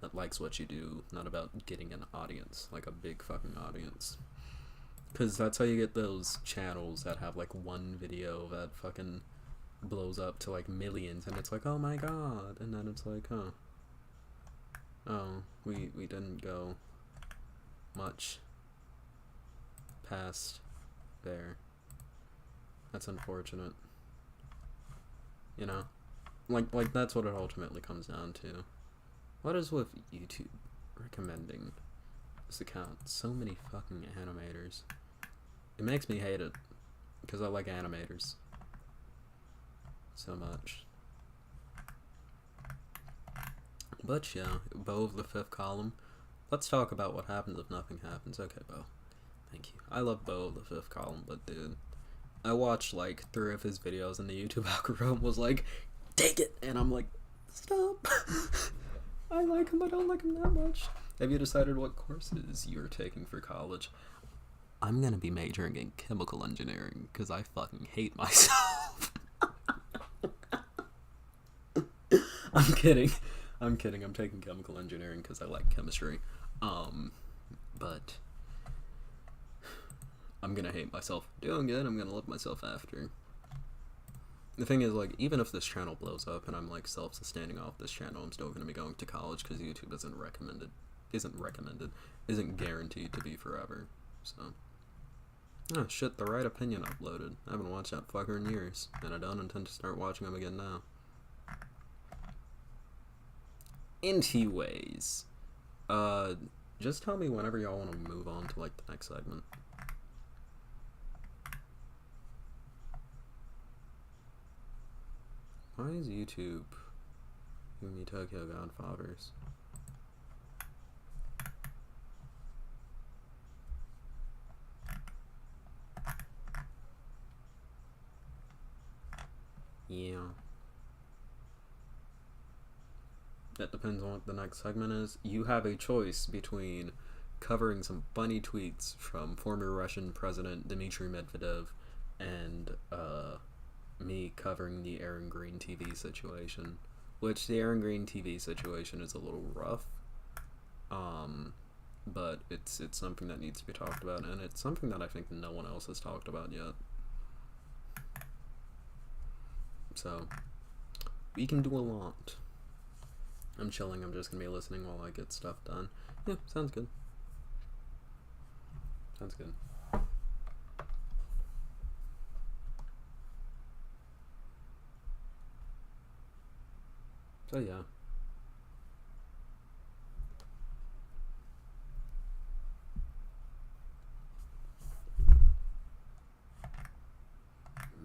that likes what you do, not about getting an audience, like a big fucking audience. Because that's how you get those channels that have like one video that fucking blows up to like millions, and it's like, oh my god, and then it's like, oh, we didn't go much past there. That's unfortunate. You know? Like that's what it ultimately comes down to. What is with YouTube recommending this account so many fucking animators? It makes me hate it, because I like animators so much. But yeah, Bo of the fifth column. Let's talk about what happens if nothing happens. Okay, Bo. Thank you. I love Bo of the fifth column, but dude, I watched like 3 of his videos and the YouTube algorithm was like, take it! And I'm like, stop! I like him, I don't like him that much. Have you decided what courses you're taking for college? I'm gonna be majoring in chemical engineering, because I fucking hate myself. I'm kidding. I'm taking chemical engineering because I like chemistry. But I'm gonna hate myself doing it. I'm gonna love myself after. The thing is, like, even if this channel blows up and I'm like self-sustaining off this channel, I'm still gonna be going to college because YouTube isn't guaranteed to be forever. So, oh shit, The Right Opinion uploaded. I haven't watched that fucker in years, and I don't intend to start watching him again now. Anyways, just tell me whenever y'all want to move on to like the next segment. Why is YouTube giving me Tokyo Godfathers? Yeah. That depends on what the next segment is. You have a choice between covering some funny tweets from former Russian President Dmitry Medvedev and me covering the ErinGreenTV situation, which the ErinGreenTV situation is a little rough, but it's something that needs to be talked about, and it's something that I think no one else has talked about yet. So we can do a lot. I'm chilling, I'm just gonna be listening while I get stuff done. Yeah, sounds good. Sounds good. So yeah.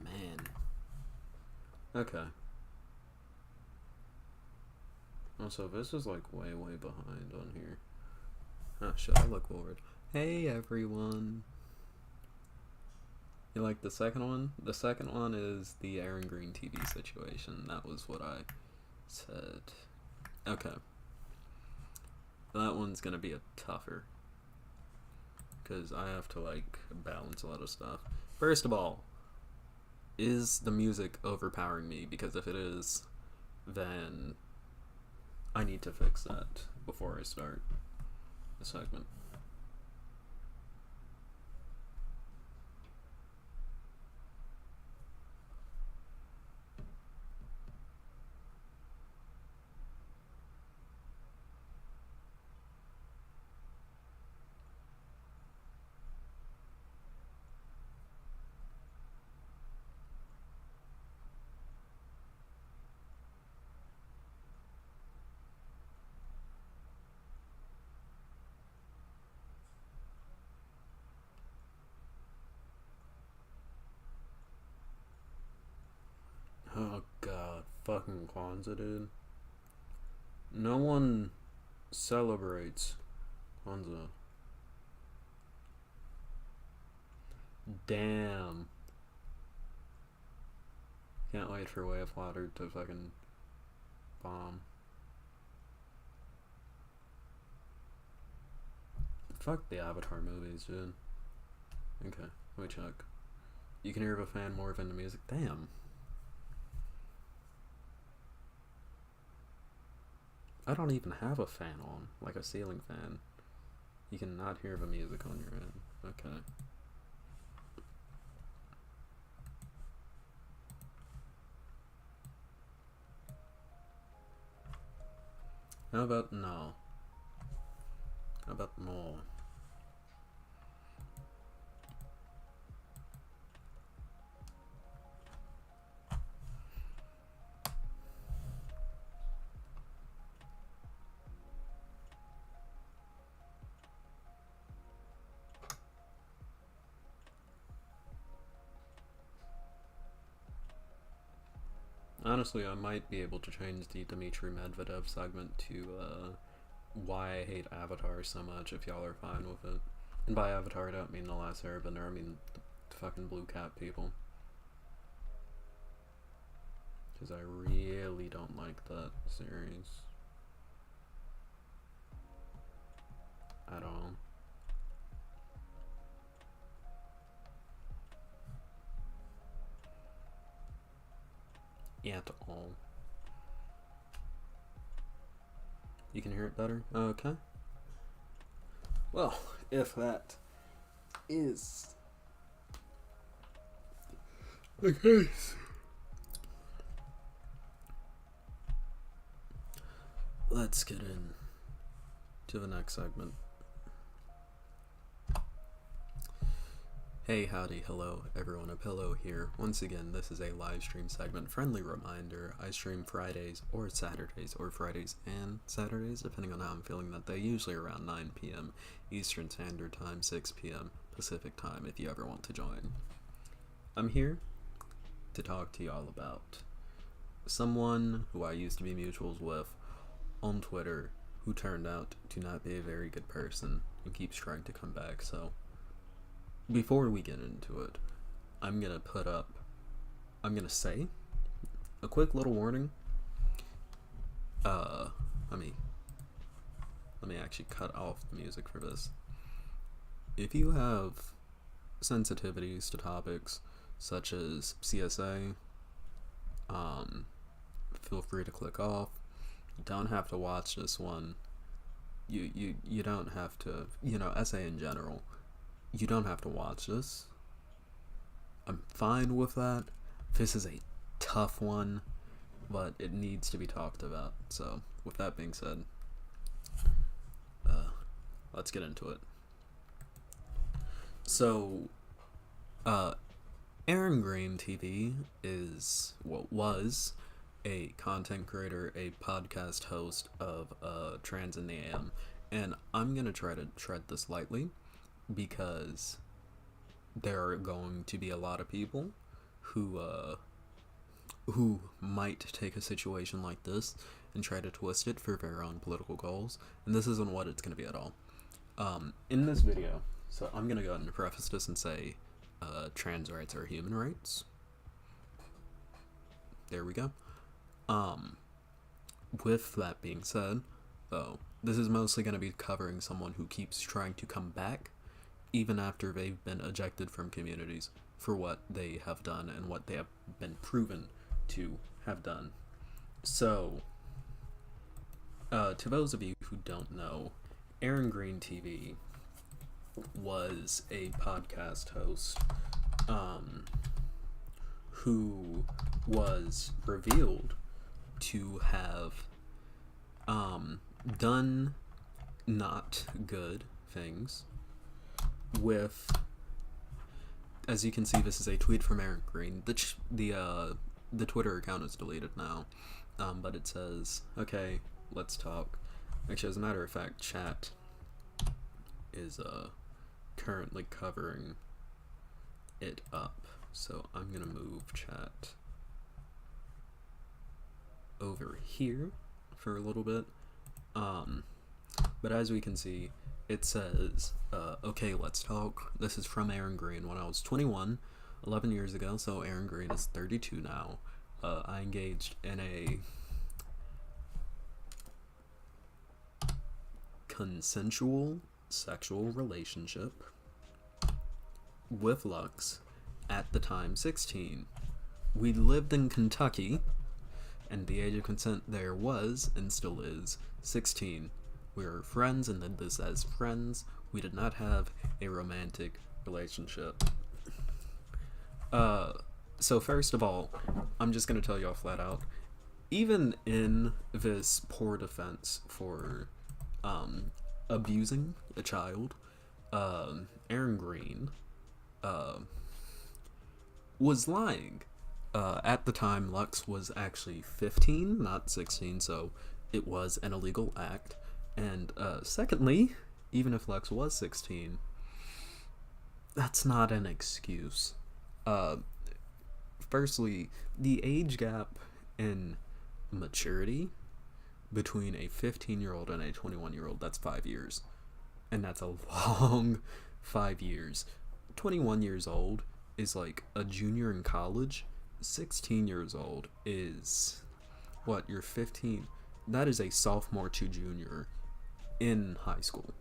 Man. Okay. Also, this is like way behind on here. Oh shit, I look forward. Hey everyone. You like the second one? The second one is the ErinGreenTV situation. That was what I said. Okay. That one's gonna be a tougher, because I have to like balance a lot of stuff. First of all, is the music overpowering me? Because if it is, then I need to fix that before I start the segment. Oh god, fucking Kwanzaa, dude. No one celebrates Kwanzaa. Damn. Can't wait for Way of Water to fucking bomb. Fuck the Avatar movies, dude. Okay, let me check. You can hear of a fan more into music. Damn. I don't even have a fan on, like a ceiling fan. You cannot hear the music on your end. Okay. How about no? How about no? Honestly, I might be able to change the Dmitry Medvedev segment to why I hate Avatar so much if y'all are fine with it. And by Avatar I don't mean The Last Airbender, I mean the fucking blue cat people. Because I really don't like that series. At all. At all. You can hear it better? Okay. Well, if that is the case, let's get in to the next segment. Hey, howdy, hello, everyone, a pillow here. Once again, this is a live stream segment. Friendly reminder, I stream Fridays or Saturdays, or Fridays and Saturdays, depending on how I'm feeling that day, usually around 9 p.m. Eastern Standard Time, 6 p.m. Pacific Time, if you ever want to join. I'm here to talk to y'all about someone who I used to be mutuals with on Twitter, who turned out to not be a very good person and keeps trying to come back, so before we get into it, I'm gonna say a quick little warning. Let me actually cut off the music for this. If you have sensitivities to topics such as CSA, feel free to click off. You don't have to watch this one. You don't have to, SA in general. You don't have to watch this. I'm fine with that. This is a tough one, but it needs to be talked about. So, with that being said, let's get into it. So, ErinGreenTV was a content creator, a podcast host of Trans in the AM, and I'm gonna try to tread this lightly, because there are going to be a lot of people who might take a situation like this and try to twist it for their own political goals, and this isn't what it's going to be at all. In this video, so I'm going to go ahead and preface this and say trans rights are human rights. There we go. With that being said, though, this is mostly going to be covering someone who keeps trying to come back even after they've been ejected from communities for what they have done and what they have been proven to have done. So, to those of you who don't know, ErinGreenTV was a podcast host who was revealed to have done not good things with, as you can see, this is a tweet from Erin Green. The Twitter account is deleted now, but it says, okay, let's talk. Actually, as a matter of fact, chat is currently covering it up, so I'm gonna move chat over here for a little bit, But as we can see, it says, okay, let's talk. This is from Erin Green when I was 21, 11 years ago, so Erin Green is 32 now. I engaged in a consensual sexual relationship with Lux, at the time 16. We lived in Kentucky, and the age of consent there was, and still is, 16. We were friends and did this as friends. We did not have a romantic relationship. So first of all, I'm just gonna tell y'all flat out, even in this poor defense for abusing a child, Erin Green was lying. At the time, Lux was actually 15, not 16, so it was an illegal act. And secondly, even if Lux was 16, that's not an excuse. Firstly, the age gap in maturity between a 15-year-old and a 21-year-old, that's 5 years. And that's a long 5 years. 21 years old is like a junior in college. 16 years old is, what, you're 15? That is a sophomore to junior in high school.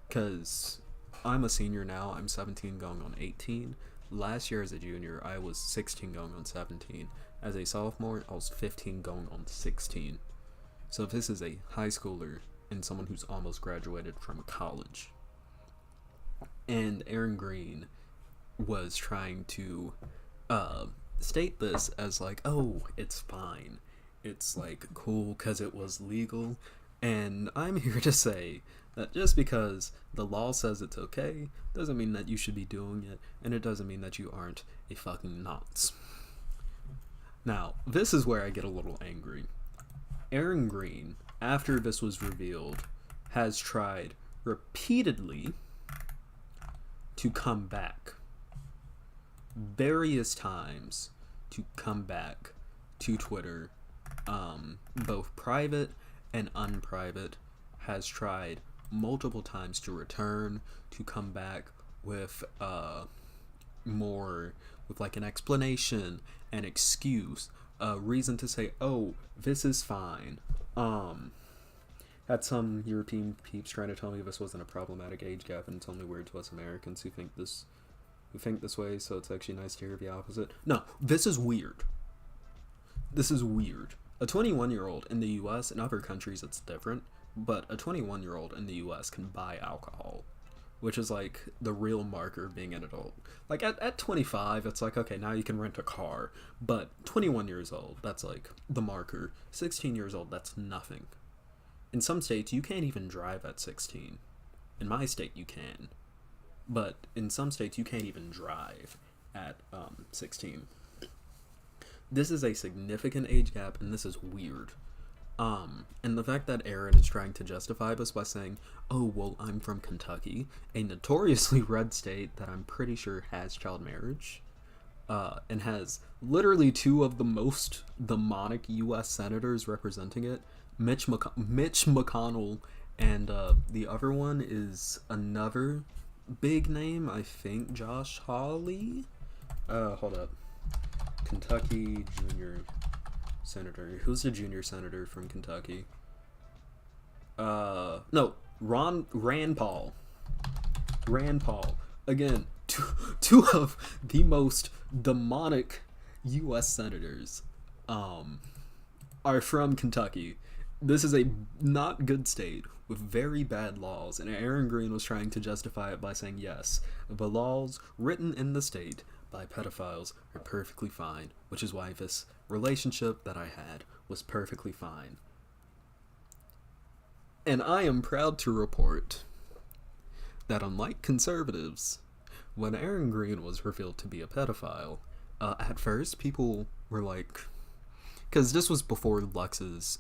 Because I'm a senior now, I'm 17 going on 18. Last year as a junior, I was 16 going on 17. As a sophomore, I was 15 going on 16. So if this is a high schooler and someone who's almost graduated from college, and Erin Green was trying to state this as like, oh, it's fine, it's like cool because it was legal, and I'm here to say that just because the law says it's okay doesn't mean that you should be doing it, and it doesn't mean that you aren't a fucking nonce. Now, this is where I get a little angry. Erin Green, after this was revealed, has tried repeatedly to come back. Various times to come back to Twitter, both private and unprivate, has tried multiple times to return, to come back with more, with like an explanation, an excuse, a reason to say, oh, this is fine. Had some European peeps trying to tell me this wasn't a problematic age gap, and it's only weird to us Americans who think this way, so it's actually nice to hear the opposite. No, this is weird. This is weird. A 21-year-old in the US, in other countries it's different, but a 21-year-old in the US can buy alcohol, which is like the real marker of being an adult. Like at 25, it's like, okay, now you can rent a car, but 21 years old, that's like the marker. 16 years old, that's nothing. In some states, you can't even drive at 16. In my state, you can. But in some states, you can't even drive at 16. This is a significant age gap, and this is weird. And the fact that Erin is trying to justify this by saying, oh, well, I'm from Kentucky, a notoriously red state that I'm pretty sure has child marriage, and has literally two of the most demonic U.S. senators representing it, Mitch McConnell, and the other one is another big name, I think, Josh Hawley? Hold up. Kentucky junior senator. Who's the junior senator from Kentucky? No, Rand Paul. Rand Paul. Again, two of the most demonic U.S. senators are from Kentucky. This is a not good state with very bad laws, and Erin Green was trying to justify it by saying, yes, the laws written in the state by pedophiles are perfectly fine, which is why this relationship that I had was perfectly fine. And I am proud to report that unlike conservatives, when Erin Green was revealed to be a pedophile, at first people were like, because this was before Lux's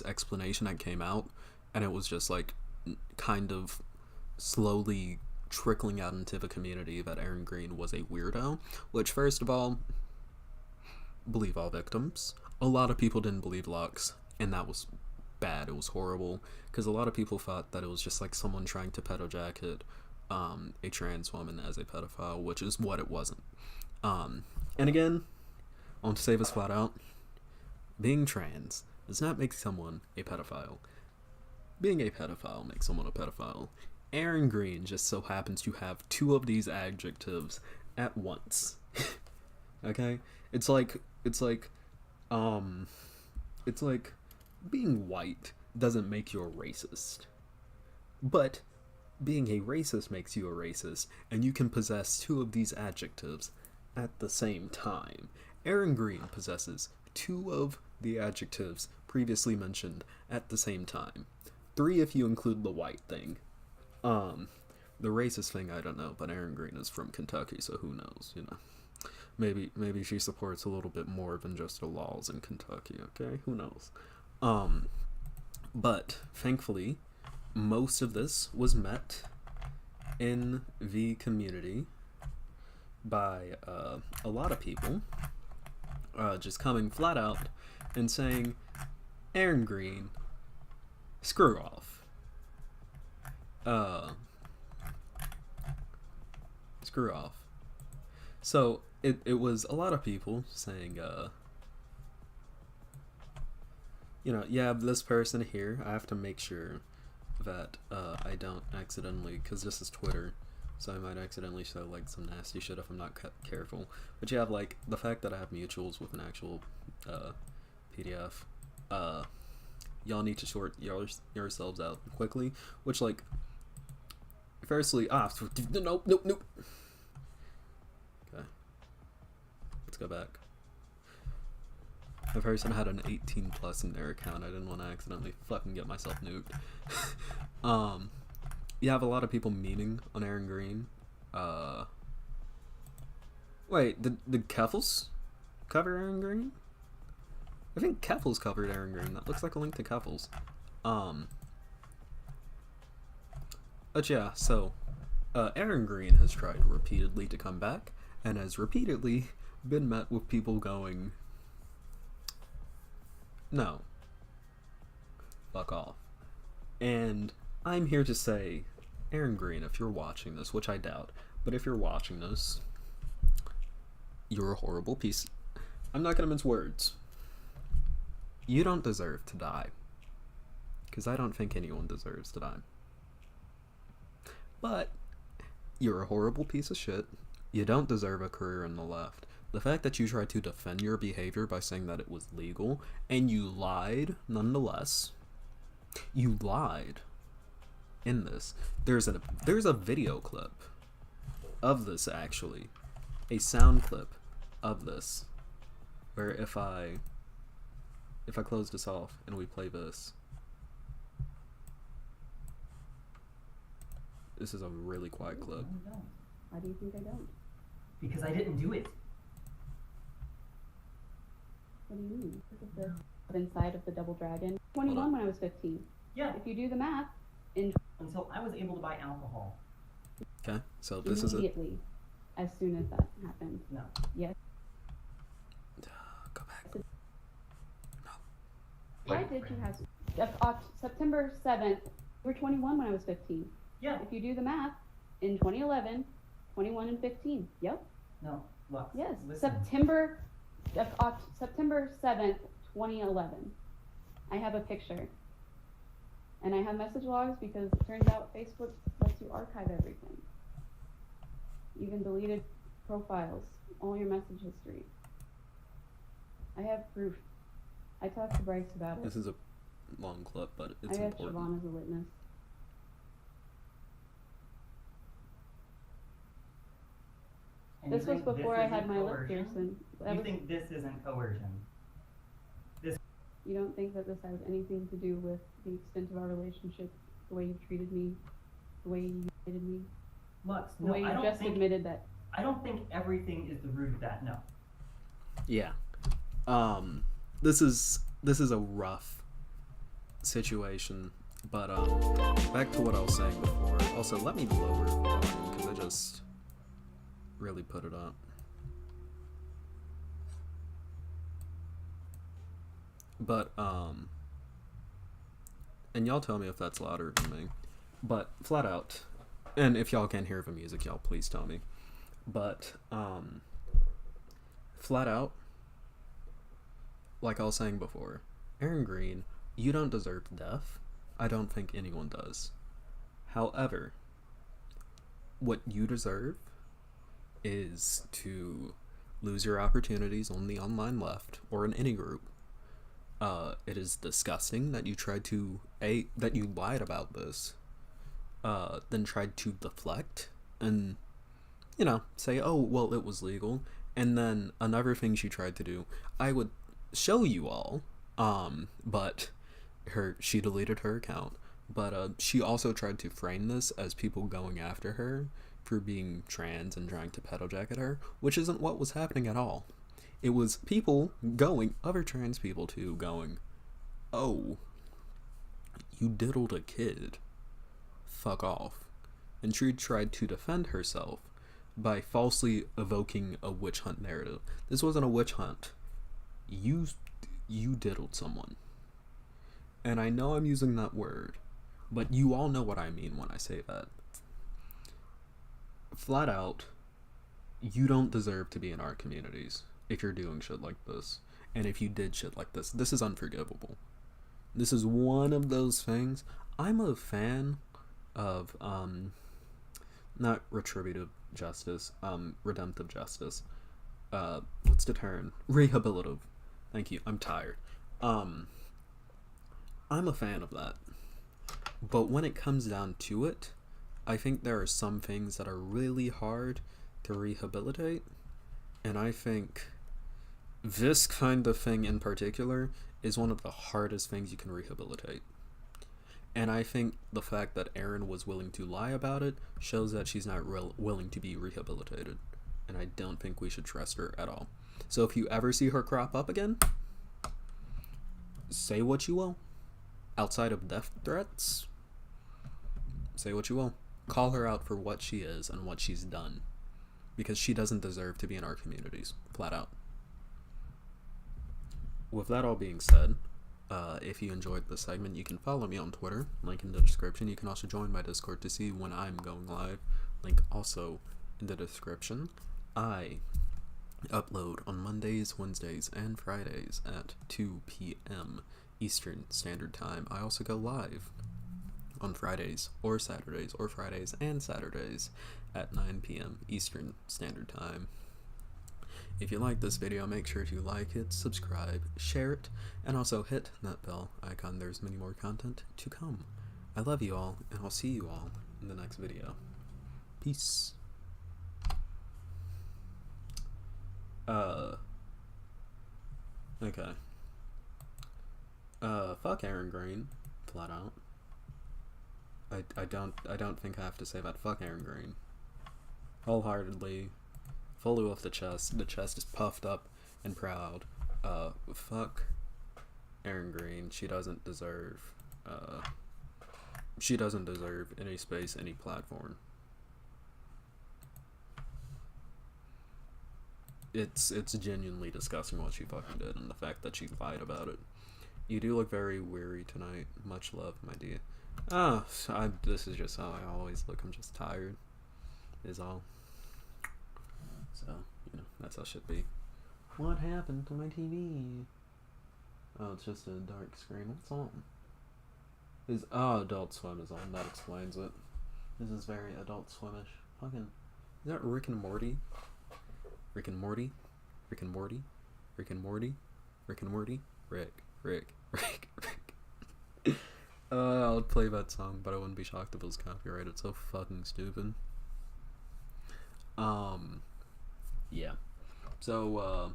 explanation that came out, and it was just like kind of slowly trickling out into the community that Erin Green was a weirdo, which, first of all, believe all victims. A lot of people didn't believe Lux, and that was bad. It was horrible, because a lot of people thought that it was just like someone trying to pedo jacket a trans woman as a pedophile, which is what it wasn't. And again, I want to say this flat out. Being trans does not make someone a pedophile. Being a pedophile makes someone a pedophile. Erin Green just so happens to have two of these adjectives at once. Okay? It's like being white doesn't make you a racist. But being a racist makes you a racist, and you can possess two of these adjectives at the same time. Erin Green possesses two of the adjectives previously mentioned at the same time. 3 if you include the white thing. The racist thing, I don't know, but Erin Green is from Kentucky, so who knows, you know. Maybe she supports a little bit more than just the laws in Kentucky, okay? Who knows? But thankfully, most of this was met in the community by a lot of people just coming flat out and saying, Erin Green, screw off. Screw off. So it was a lot of people saying, you know, yeah, this person here, I have to make sure that I don't accidentally, because this is Twitter, so I might accidentally show like some nasty shit if I'm not careful. But you have like the fact that I have mutuals with an actual PDF. Y'all need to sort yourselves out quickly. Which, like, firstly, nope. Okay, let's go back. The person had an 18 plus in their account. I didn't want to accidentally fucking get myself nuked. You have a lot of people memeing on Erin Green. Wait, did Keffels cover Erin Green? I think Keffels covered Erin Green. That looks like a link to Keffels. But yeah, so Erin Green has tried repeatedly to come back, and has repeatedly been met with people going, no, fuck off. And I'm here to say, Erin Green, if you're watching this, which I doubt, but if you're watching this, you're a horrible piece. I'm not gonna mince words. You don't deserve to die. Because I don't think anyone deserves to die. But you're a horrible piece of shit. You don't deserve a career in the left. The fact that you tried to defend your behavior by saying that it was legal, and you lied nonetheless. You lied in this. There's a video clip of this, actually. A sound clip of this. Where if I close this off and we play this. This is a really quiet clip. Why do you think I don't? Because I didn't do it. What do you mean? Look at the inside of the Double Dragon. 21 when I was 15. Yeah. If you do the math, Until I was able to buy alcohol. Okay, so this is it. Immediately, as soon as that happened. No. Yes. Go back. Why did you have September 7th? You were 21 when I was 15. Yeah. If you do the math, in 2011, 21 and 15. Yep. No. Look. Yes. Listen. September 7th, 2011. I have a picture. And I have message logs because it turns out Facebook lets you archive everything. Even deleted profiles, all your message history. I have proof. I talked to Bryce about it. This is a long clip, but it's I have important. Siobhan as a witness. And This you was think before this I had isn't my lip coercion? piercing. You think this isn't coercion? You don't think that this has anything to do with the extent of our relationship, the way you've treated me, the way you treated me, Lux, the no, way you I don't just think admitted that. I don't think everything is the root of that. No. Yeah. This is a rough situation, but back to what I was saying before. Also, let me lower the volume because I just really put it up. But, and y'all tell me if that's louder than me. But, flat out, and if y'all can't hear the music, y'all please tell me. But, flat out, like I was saying before, Erin Green, you don't deserve death. I don't think anyone does. However, what you deserve is to lose your opportunities on the online left or in any group. It is disgusting that you tried to that you lied about this, then tried to deflect and, you know, say, oh well, it was legal. And then another thing she tried to do, I would show you all, but she deleted her account. But she also tried to frame this as people going after her for being trans and trying to pedo jacket her, which isn't what was happening at all. It was people going, other trans people too, going, oh, you diddled a kid. Fuck off. And she tried to defend herself by falsely evoking a witch hunt narrative. This wasn't a witch hunt. You diddled someone. And I know I'm using that word, but you all know what I mean when I say that. Flat out, you don't deserve to be in our communities if you're doing shit like this. And if you did shit like this is unforgivable. This is one of those things. I'm a fan of, not retributive justice, redemptive justice. What's the term? Rehabilitative. Thank you. I'm tired. I'm a fan of that. But when it comes down to it, I think there are some things that are really hard to rehabilitate. And I think this kind of thing in particular is one of the hardest things you can rehabilitate. And I think the fact that Erin was willing to lie about it shows that she's not willing to be rehabilitated. And I don't think we should trust her at all. So if you ever see her crop up again, say what you will. Outside of death threats, say what you will. Call her out for what she is and what she's done. Because she doesn't deserve to be in our communities. Flat out. With that all being said, if you enjoyed this segment, you can follow me on Twitter, link in the description. You can also join my Discord to see when I'm going live, link also in the description. I upload on Mondays, Wednesdays, and Fridays at 2 p.m. Eastern Standard Time. I also go live on Fridays or Saturdays, or Fridays and Saturdays at 9 p.m. Eastern Standard Time. If you like this video, make sure to like it, subscribe, share it, and also hit that bell icon. There's many more content to come. I love you all, and I'll see you all in the next video. Peace. Okay. Fuck Erin Green, flat out. I don't think I have to say that. Fuck Erin Green. Wholeheartedly, fully off the chest. The chest is puffed up and proud. Fuck Erin Green. She doesn't deserve any space, any platform. It's genuinely disgusting what she fucking did, and the fact that she lied about it. You do look very weary tonight. Much love, my dear. This is just how I always look. I'm just tired, is all. So, you know, that's how it should be. What happened to my TV? Oh, it's just a dark screen. What's on? Adult Swim is on. That explains it. This is very Adult Swimish. Fucking, is that Rick and Morty? Rick and Morty? Rick and Morty? Rick and Morty? Rick and Morty? Rick. I would play that song, but I wouldn't be shocked if it was copyrighted. It's so fucking stupid. Yeah. So,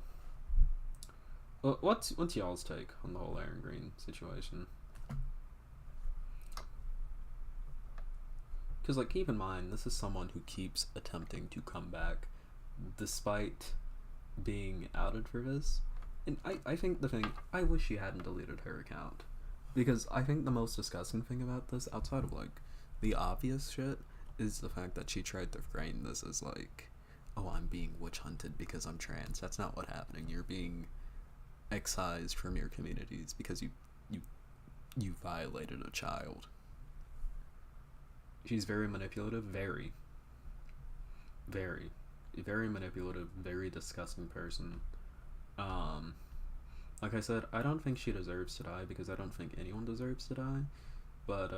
what's y'all's take on the whole Erin Green situation? Because, like, keep in mind, this is someone who keeps attempting to come back despite being outed for this. And I think the thing, I wish she hadn't deleted her account. Because I think the most disgusting thing about this, outside of, like, the obvious shit, is the fact that she tried to frame this as, like, oh, I'm being witch hunted because I'm trans. That's not what happening. You're being excised from your communities because you violated a child. She's very manipulative, very manipulative, very disgusting person. Like I said, I don't think she deserves to die because I don't think anyone deserves to die. But,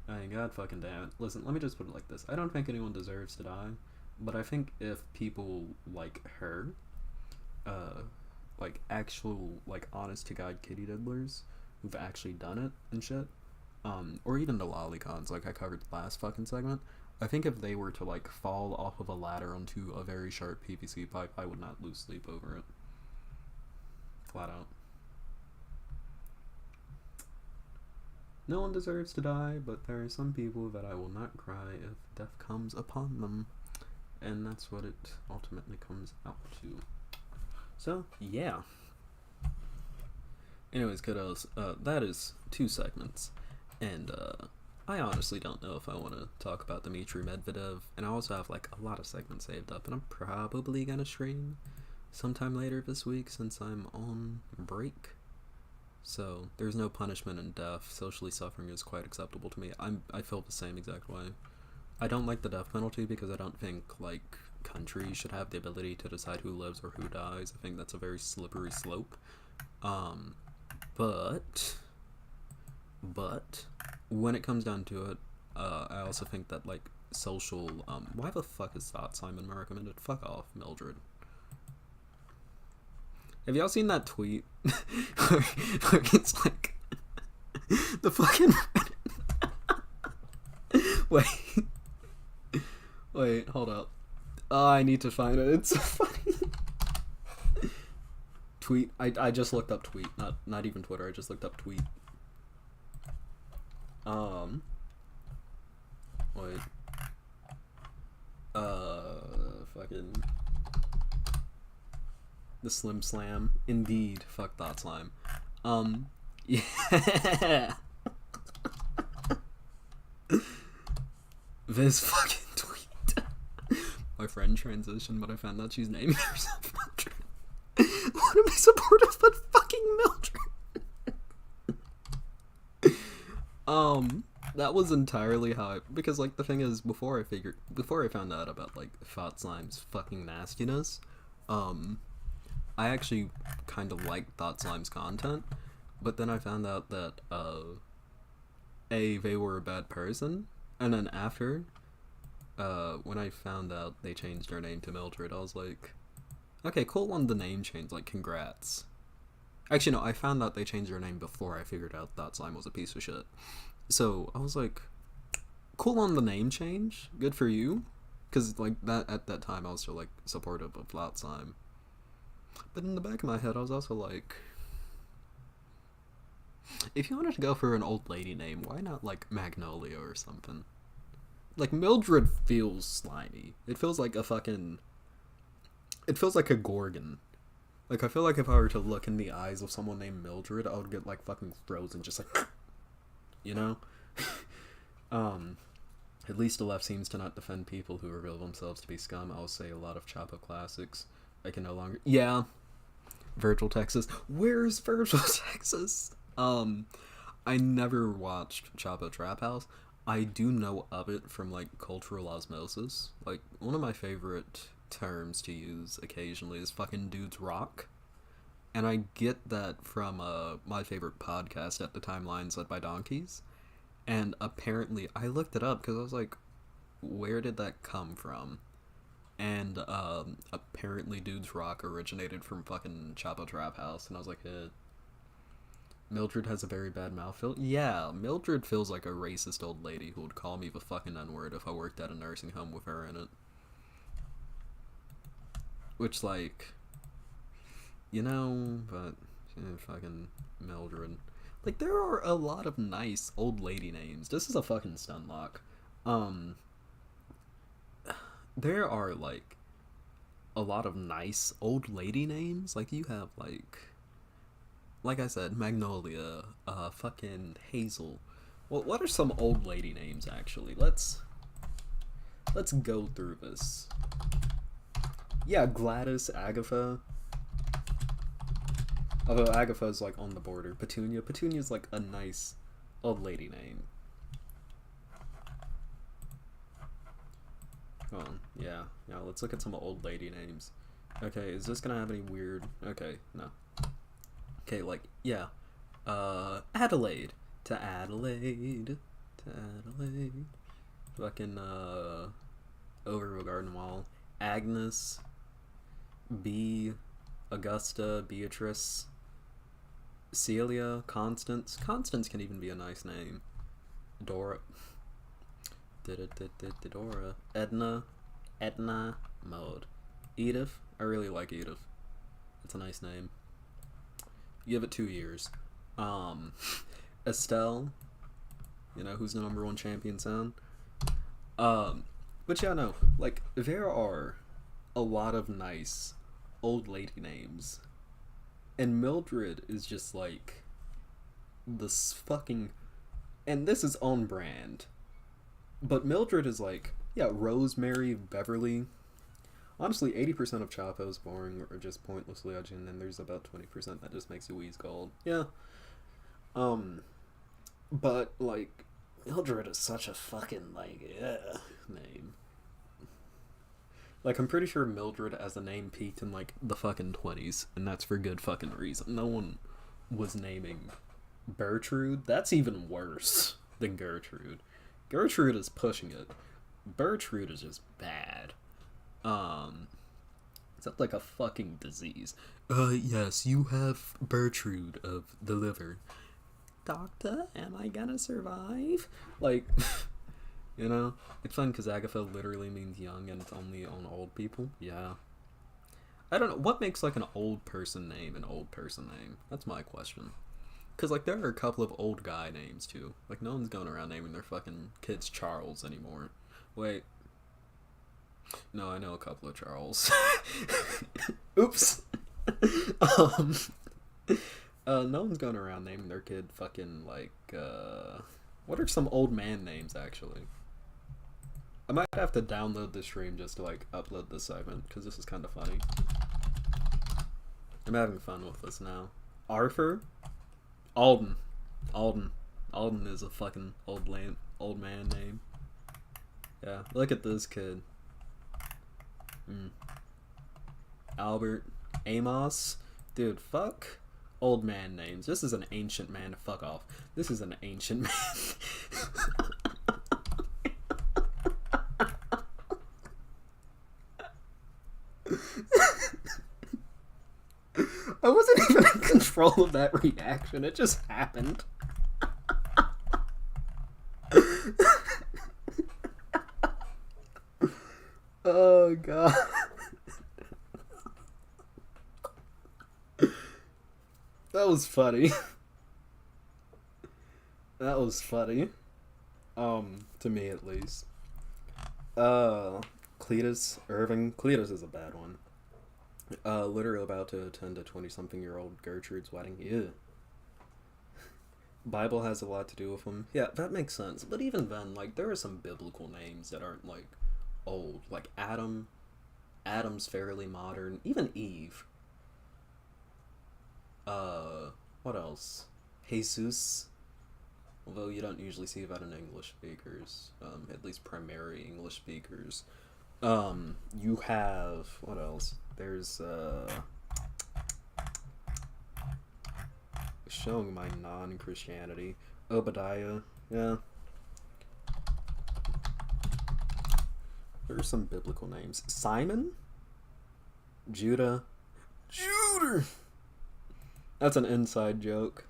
I mean, god fucking damn it. Listen, let me just put it like this. I don't think anyone deserves to die, but I think if people like her, like actual, like honest to god kitty diddlers who've actually done it and shit, or even the lolicons, like I covered last fucking segment, I think if they were to like fall off of a ladder onto a very sharp PVC pipe, I would not lose sleep over it. Flat out. No one deserves to die, but there are some people that I will not cry if death comes upon them. And that's what it ultimately comes out to. So, yeah. Anyways, kiddos, that is 2 segments. And, I honestly don't know if I want to talk about Dmitry Medvedev. And I also have, like, a lot of segments saved up. And I'm probably gonna stream sometime later this week since I'm on break. So, there's no punishment in death. Socially suffering is quite acceptable to me. I feel the same exact way. I don't like the death penalty because I don't think, like, countries should have the ability to decide who lives or who dies. I think that's a very slippery slope. But when it comes down to it, I also think that, like, social, why the fuck is that Simon recommended? Fuck off, Mildred. Have y'all seen that tweet? where it's like, the fucking... Wait, hold up. Oh, I need to find it. It's so funny. Tweet. I just looked up tweet. Not even Twitter. I just looked up tweet. Wait. Fucking. The Slim Slam. Indeed. Fuck that slime. Yeah. This fucking tweet. My friend transitioned, but I found out she's naming herself Mildred. Want to be supportive, but fucking Mildred. That was entirely how I, because, like, the thing is, before I found out about, like, Thought Slime's fucking nastiness, I actually kind of liked Thought Slime's content, but then I found out that, they were a bad person, and then after, when I found out they changed their name to Mildred, I was like, okay, cool on the name change, like, congrats. Actually, no, I found out they changed their name before I figured out Thought Slime was a piece of shit. So, I was like, cool on the name change, good for you, because, like, that at that time I was still, like, supportive of Thought Slime. But in the back of my head, I was also like, if you wanted to go for an old lady name, why not, like, Magnolia or something? Like, Mildred feels slimy. It feels like a fucking... It feels like a Gorgon. Like, I feel like if I were to look in the eyes of someone named Mildred, I would get, like, fucking frozen, just like... You know? At least the left seems to not defend people who reveal themselves to be scum. I'll say a lot of Chapo classics. I can no longer... Yeah. Virgil, Texas. Where's Virgil, Texas? I never watched Chapo Trap House. I do know of it from, like, cultural osmosis. Like, one of my favorite terms to use occasionally is fucking dudes rock. And I get that from, my favorite podcast at the time, Lines Led by Donkeys. And apparently, I looked it up because I was like, where did that come from? And, apparently Dudes Rock originated from fucking Chapo Trap House. And I was like, Mildred has a very bad mouthfeel. Yeah, Mildred feels like a racist old lady who would call me the fucking N-word if I worked at a nursing home with her in it. Which, like, you know, but, fucking Mildred. Like, there are a lot of nice old lady names. This is a fucking stun lock. There are, like, a lot of nice old lady names. Like, you have, like I said, Magnolia, fucking Hazel. Well, what are some old lady names, actually? Let's go through this. Yeah, Gladys, Agatha. Although Agatha's like on the border. Petunia's like a nice old lady name. Oh, yeah. Now let's look at some old lady names. Okay, is this gonna have any weird... Okay, no. Okay, like, yeah. Adelaide. To Adelaide. To Adelaide. Fucking, over a garden wall. Agnes. B. Augusta. Beatrice. Celia. Constance. Constance can even be a nice name. Dora. Dora. Edna. Mode. Edith. I really like Edith. It's a nice name. Give it 2 years. Estelle. You know, who's the #1 champion sound? But yeah, no. Like, there are a lot of nice old lady names. And Mildred is just like this fucking... And this is on brand. But Mildred is like, yeah, Rosemary, Beverly. Honestly, 80% of Chapo is boring or just pointlessly legend, and there's about 20% that just makes you wheeze gold. Yeah. But, like, Mildred is such a fucking, like, name. Like, I'm pretty sure Mildred as a name peaked in, like, the fucking 20s, and that's for good fucking reason. No one was naming Bertrude. That's even worse than Gertrude. Gertrude is pushing it. Bertrude is just bad. Is that like a fucking disease? Yes, you have Bertrude of the liver. Doctor, am I gonna survive? Like, you know? It's fun because Agatha literally means young and it's only on old people. Yeah. I don't know. What makes like an old person name an old person name? That's my question. Because, like, there are a couple of old guy names, too. Like, no one's going around naming their fucking kids Charles anymore. Wait. No, I know a couple of Charles. Oops. No one's going around naming their kid fucking, like, what are some old man names, actually? I might have to download this stream just to, like, upload this segment, because this is kind of funny. I'm having fun with this now. Arthur? Alden is a fucking old man name. Yeah, look at this kid. Albert. Amos. Dude, fuck old man names. This is an ancient man. Fuck off. This is an ancient man. I wasn't even in control of that reaction. It just happened. Oh, God. That was funny. That was funny. To me at least. Cletus, Irving. Cletus is a bad one. Literally about to attend a 20-something-year-old Gertrude's wedding. Ew. Bible has a lot to do with them. Yeah, that makes sense. But even then, like, there are some biblical names that aren't, like, old. Like, Adam. Adam's fairly modern. Even Eve. What else? Jesus. Although you don't usually see that in English speakers. At least primary English speakers. You have... What else? There's, showing my non-Christianity. Obadiah, yeah. There are some biblical names. Simon? Judah? That's an inside joke.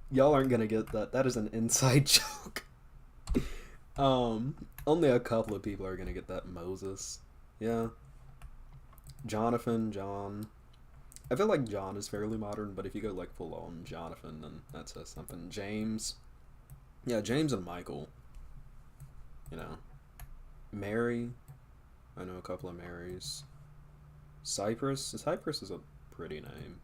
Y'all aren't gonna get that. That is an inside joke. Only a couple of people are gonna get that. Moses. Yeah. Jonathan, John. I feel like John is fairly modern, but if you go like full on Jonathan, then that says something. James. Yeah, James and Michael. You know. Mary. I know a couple of Marys. Cyprus. Cyprus is a pretty name.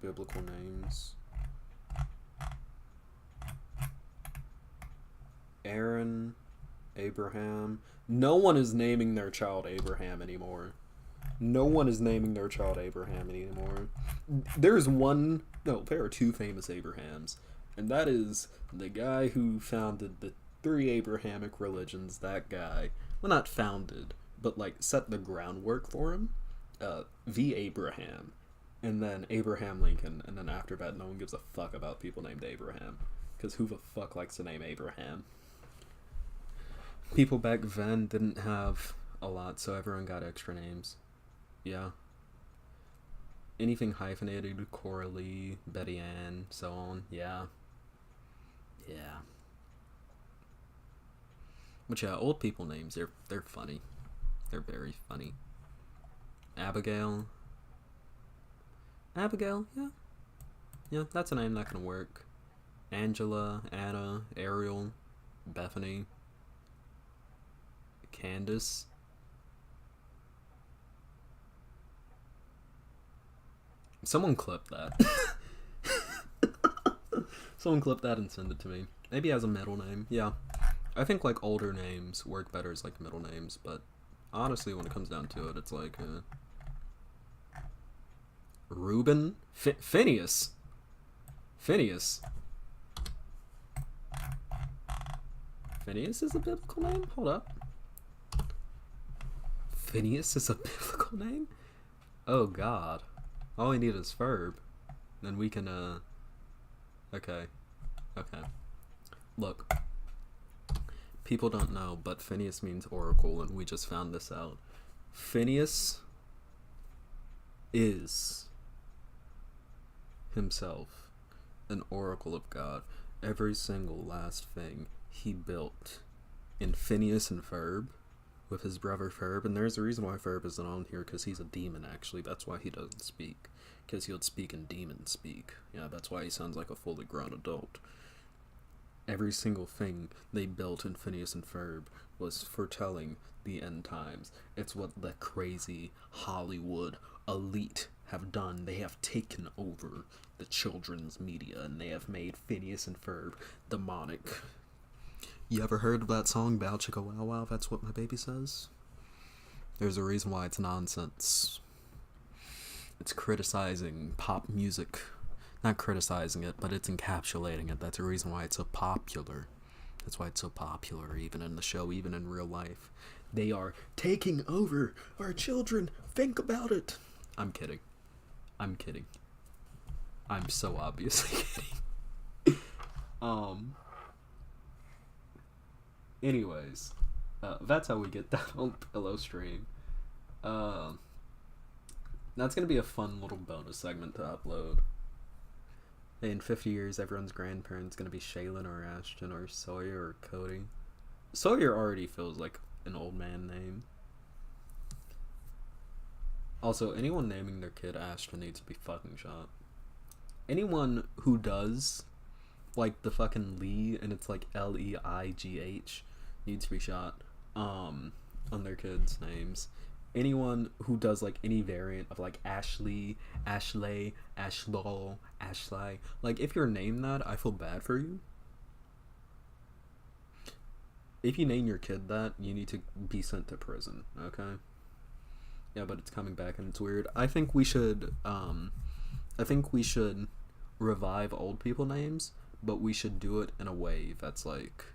Biblical names. Aaron. Abraham. No one is naming their child Abraham anymore. No one is naming their child Abraham anymore. There's one, no, there are two famous Abrahams, and that is the guy who founded the three Abrahamic religions, that guy. Well, not founded, but like set the groundwork for him. V. Abraham, and then Abraham Lincoln, and then after that, no one gives a fuck about people named Abraham, because who the fuck likes the name Abraham? People back then didn't have a lot, so everyone got extra names. Yeah. Anything hyphenated, Coralie, Betty Ann, so on. Yeah. Yeah. But yeah, old people names, they're funny. They're very funny. Abigail, yeah. Yeah, that's a name that can work. Angela, Anna, Ariel, Bethany, Candace. Someone clip that. Someone clip that and send it to me. Maybe as a middle name. Yeah. I think like older names work better as like middle names, but honestly when it comes down to it, it's like Reuben? Phineas. Phineas is a biblical name? Hold up. Phineas is a biblical name? Oh god. All we need is verb. Then we can, okay. Look. People don't know, but Phineas means oracle, and we just found this out. Phineas is himself an oracle of God. Every single last thing he built in Phineas and Ferb, with his brother Ferb, and there's a reason why Ferb isn't on here, because he's a demon, actually. That's why he doesn't speak, because he would speak in demon speak. Yeah, that's why he sounds like a fully grown adult. Every single thing they built in Phineas and Ferb was foretelling the end times. It's what the crazy Hollywood elite have done. They have taken over the children's media, and they have made Phineas and Ferb demonic. You ever heard of that song, Bow Chicka Wow Wow, That's What My Baby Says? There's a reason why it's nonsense. It's criticizing pop music. Not criticizing it, but it's encapsulating it. That's the reason why it's so popular. That's why it's so popular, even in the show, even in real life. They are taking over our children. Think about it. I'm kidding. I'm so obviously kidding. Anyways, that's how we get that on Pillow Stream. That's gonna be a fun little bonus segment to upload. In 50 years, everyone's grandparents gonna be Shaylin or Ashton or Sawyer or Cody. Sawyer already feels like an old man name. Also, anyone naming their kid Ashton needs to be fucking shot. Anyone who does, like the fucking Lee, and it's like Leigh, needs to be shot, on their kids' names. Anyone who does like any variant of like Ashley, Ashley, Ashlaw, Ashley, like if you're named that, I feel bad for you. If you name your kid that, you need to be sent to prison, okay? Yeah, but it's coming back and it's weird. I think we should revive old people names, but we should do it in a way that's like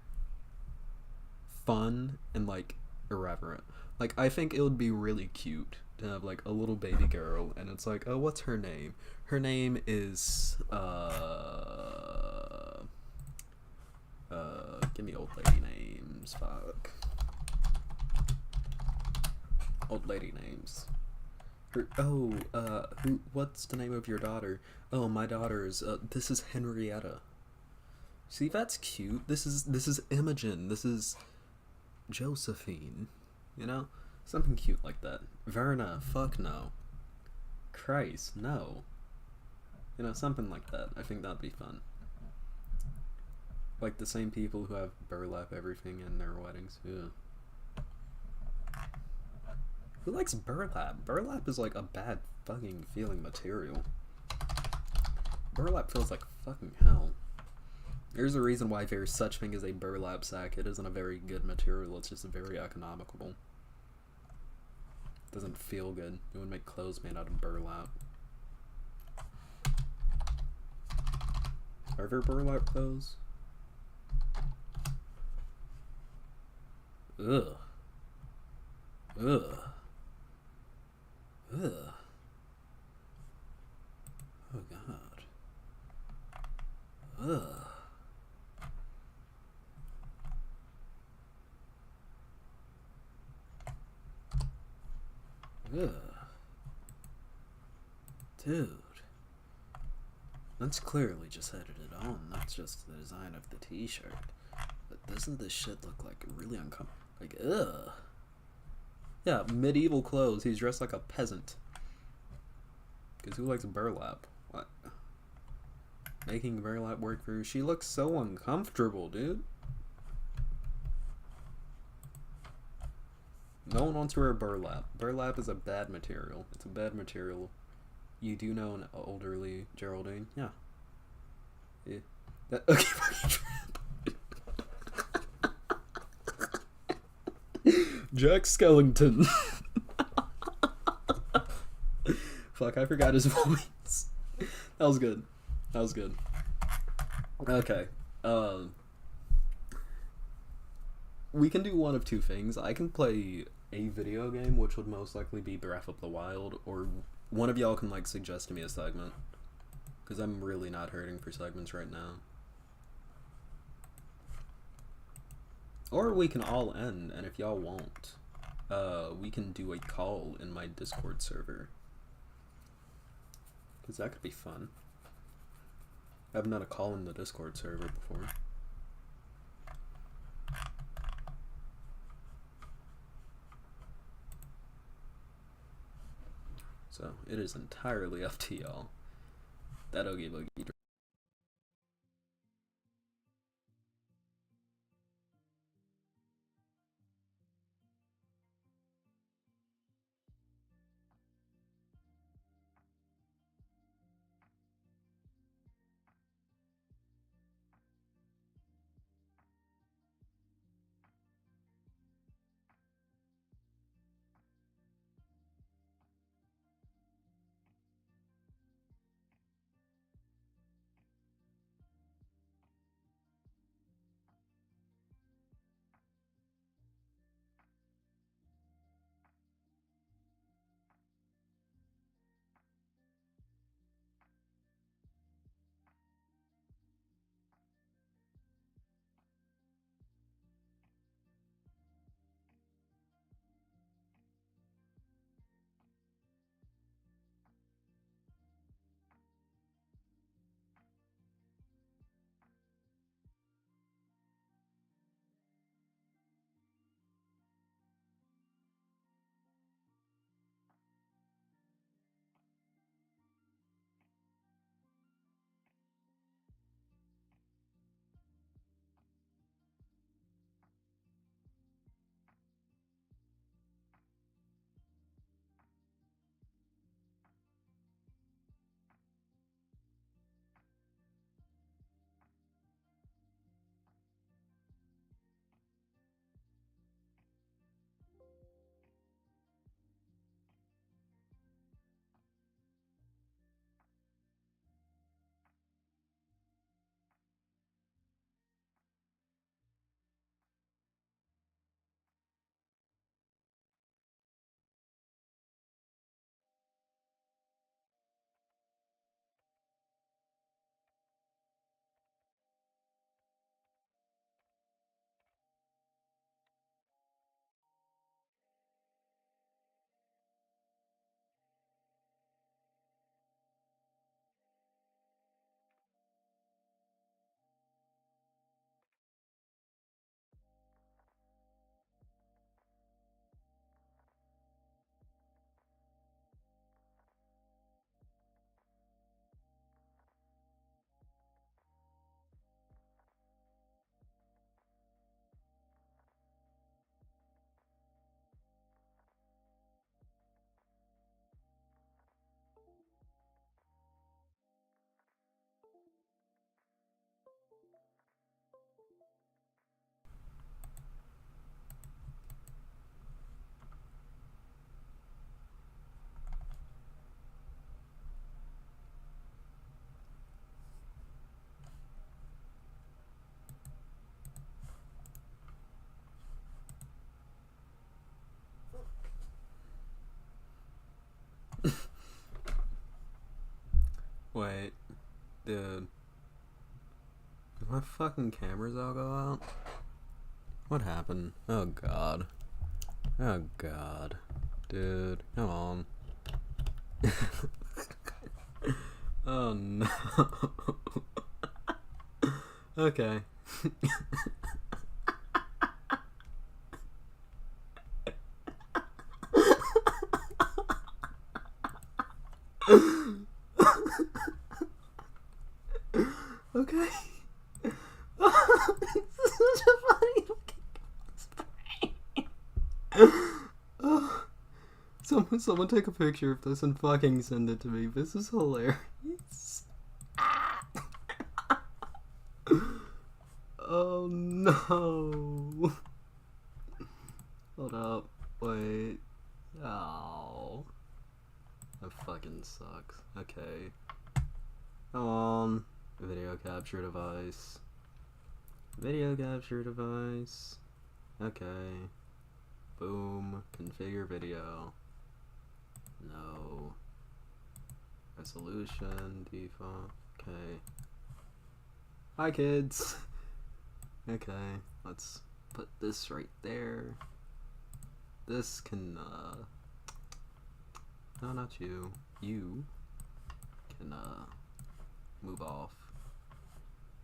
fun and like irreverent. Like, I think it would be really cute to have like a little baby girl, and it's like, oh, what's her name? Her name is give me old lady names. Fuck. Old lady names. What's the name of your daughter? Oh, my daughter's, this is Henrietta. See, that's cute. This is Imogen. This is Josephine. You know? Something cute like that. Verna, fuck no. Christ, no. You know, something like that. I think that'd be fun. Like the same people who have burlap everything in their weddings. Ew. Who likes burlap? Burlap is like a bad fucking feeling material. Burlap feels like fucking hell. There's a reason why there's such thing as a burlap sack. It isn't a very good material, it's just very economical. Doesn't feel good. It would make clothes made out of burlap. Are there burlap clothes? Ugh. Ugh. Ugh. Oh god. Ugh. Ugh. Dude. That's clearly just edited on. That's just the design of the t-shirt. But doesn't this shit look like really uncomfortable? Like, ugh. Yeah, medieval clothes. He's dressed like a peasant. Because who likes burlap? What? Making burlap work for her. She looks so uncomfortable, dude. No one wants to wear burlap. Burlap is a bad material. It's a bad material. You do know an elderly Geraldine? Yeah. Yeah. That, okay. Jack Skellington. Fuck, I forgot his voice. That was good. That was good. Okay. We can do one of two things. I can play a video game, which would most likely be Breath of the Wild, or one of y'all can, like, suggest to me a segment. Because I'm really not hurting for segments right now. Or we can all end, and if y'all won't, we can do a call in my Discord server. Because that could be fun. I haven't done a call in the Discord server before. So, it is entirely up to y'all. That Oogie Boogie. Wait, dude. Did my fucking cameras all go out? What happened? Oh god. Oh god. Dude, come on. Oh no. Okay. Okay. This is such a funny oh, someone take a picture of this and fucking send it to me. This is hilarious. Oh no. Hold up. Wait. Oh. That fucking sucks. Okay. Come on. Video capture device. Video capture device. Okay. Boom. Configure video. No. Resolution. Default. Okay. Hi kids. Okay. Let's put this right there. This can, no, not you. You can, move off.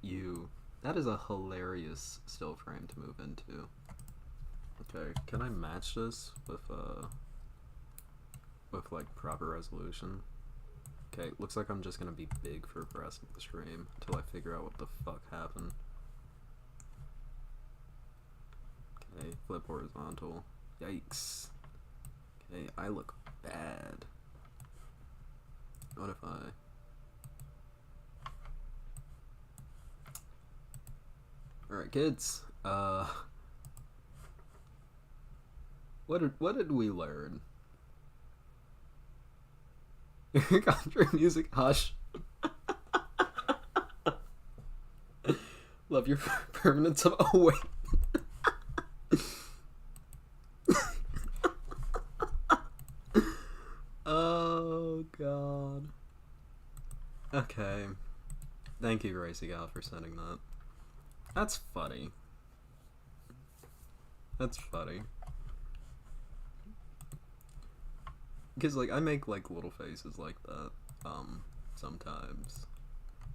You. That is a hilarious still frame to move into. Okay, can I match this with like proper resolution? Okay, looks like I'm just gonna be big for the rest of the stream until I figure out what the fuck happened. Okay, flip horizontal. Yikes. Okay, I look bad. What if I... Alright kids, what did we learn? Country music, hush. Love your permanence of, oh wait. Oh god. Okay. Thank you, Gracie Gal, for sending that. That's funny. That's funny. Because, like, I make, like, little faces like that, sometimes.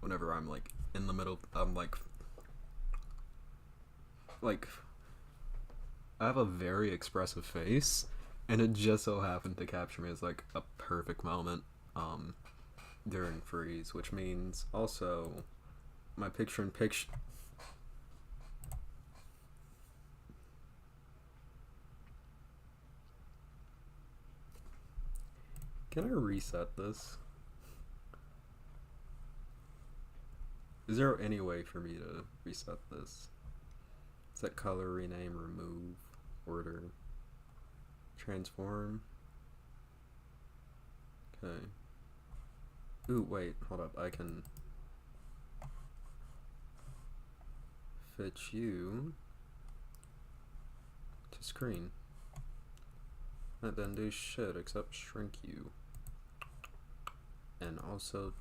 Whenever I'm, like, in the middle, I'm, like, I have a very expressive face, and it just so happened to capture me as, like, a perfect moment, during freeze, which means, also, my picture-in-picture... Can I reset this? Is there any way for me to reset this? Set color, rename, remove, order, transform. Okay. Ooh, wait, hold up. I can fit you to screen. That doesn't do shit except shrink you. And also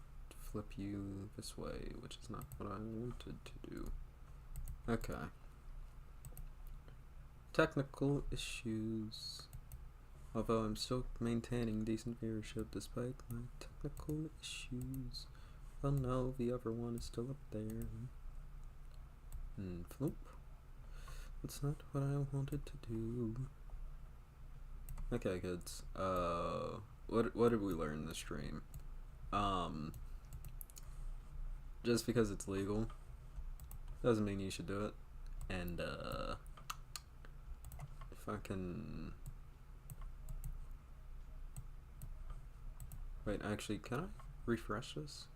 flip you this way, which is not what I wanted to do. Okay. Technical issues. Although I'm still maintaining decent viewership despite my technical issues. Oh no, the other one is still up there. And floop. That's not what I wanted to do. Okay, kids. What did we learn in this stream? Just because it's legal doesn't mean you should do it. And if I can... Wait, actually, can I refresh this?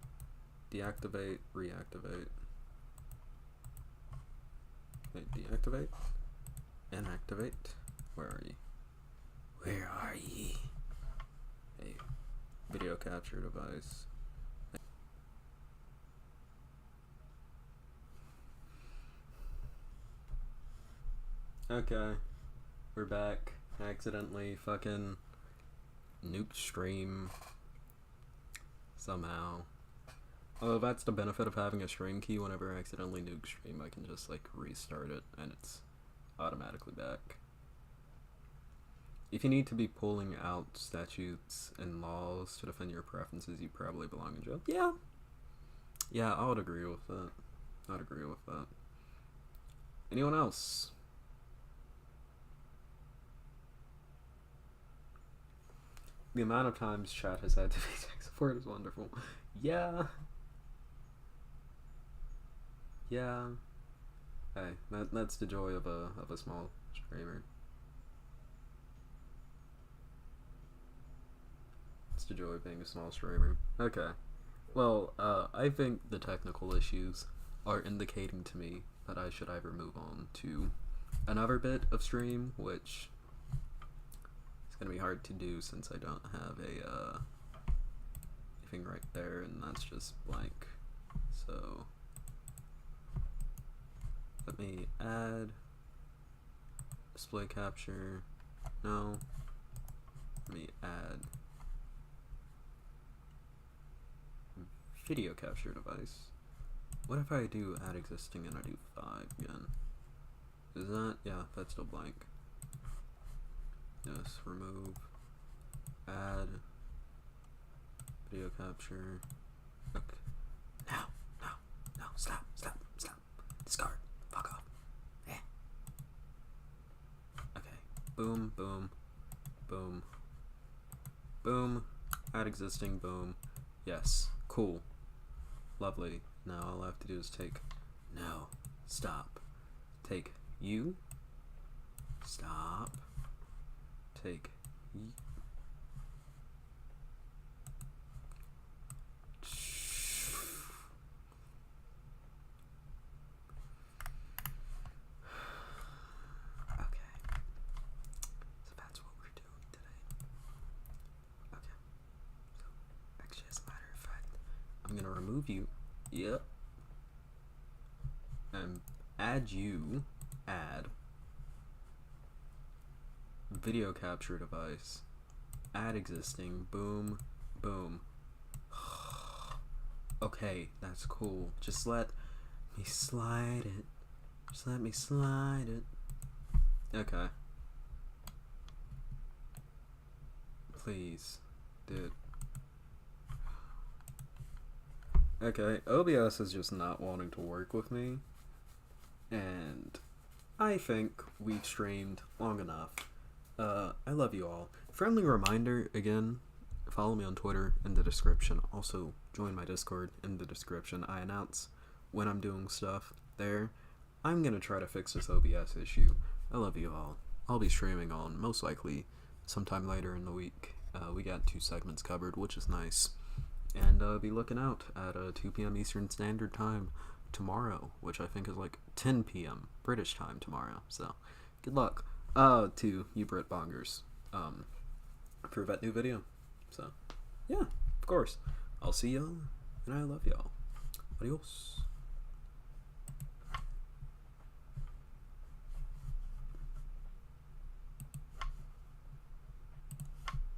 Deactivate, reactivate. Wait, deactivate? Inactivate? Where are you? Where are ye? Hey, video capture device. Okay, we're back. Accidentally fucking nuked stream somehow. That's the benefit of having a stream key. Whenever I accidentally nuke stream, I can just like restart it and it's automatically back. If you need to be pulling out statutes and laws to defend your preferences, you probably belong in jail. Yeah. Yeah, I would agree with that. I'd agree with that. Anyone else? The amount of times chat has had to be tech support is wonderful. Yeah. Yeah. Hey, that's the joy of a small streamer. It's the joy of being a small streamer. Okay. Well, I think the technical issues are indicating to me that I should either move on to another bit of stream, which is gonna be hard to do since I don't have a anything right there, and that's just blank. So let me add display capture. No. Let me add video capture device. What if I do add existing and I do 5 again? Is that, yeah, that's still blank. Yes, remove, add, video capture. Okay. No, stop, discard, fuck off. Eh. Okay, boom, add existing, boom, yes, cool, lovely. Now all I have to do is take, no, stop, take you, stop, take you. Okay, so that's what we're doing today. Okay, so actually as a matter of fact, I'm gonna remove you. Yep. And add you, add video capture device, add existing, boom. Okay, that's cool. Just let me slide it. Just let me slide it. Okay. Please, dude. Okay, OBS is just not wanting to work with me, and I think we've streamed long enough. I love you all. Friendly reminder, again, follow me on Twitter in the description. Also, join my Discord in the description. I announce when I'm doing stuff there. I'm gonna try to fix this OBS issue. I love you all. I'll be streaming on, most likely, sometime later in the week. We got 2 segments covered, which is nice. And be looking out at 2 p.m. Eastern Standard Time tomorrow, which I think is like 10 p.m. British time tomorrow. So, good luck to you Brit Bongers for that new video. So, yeah, of course. I'll see y'all, and I love y'all. Adios.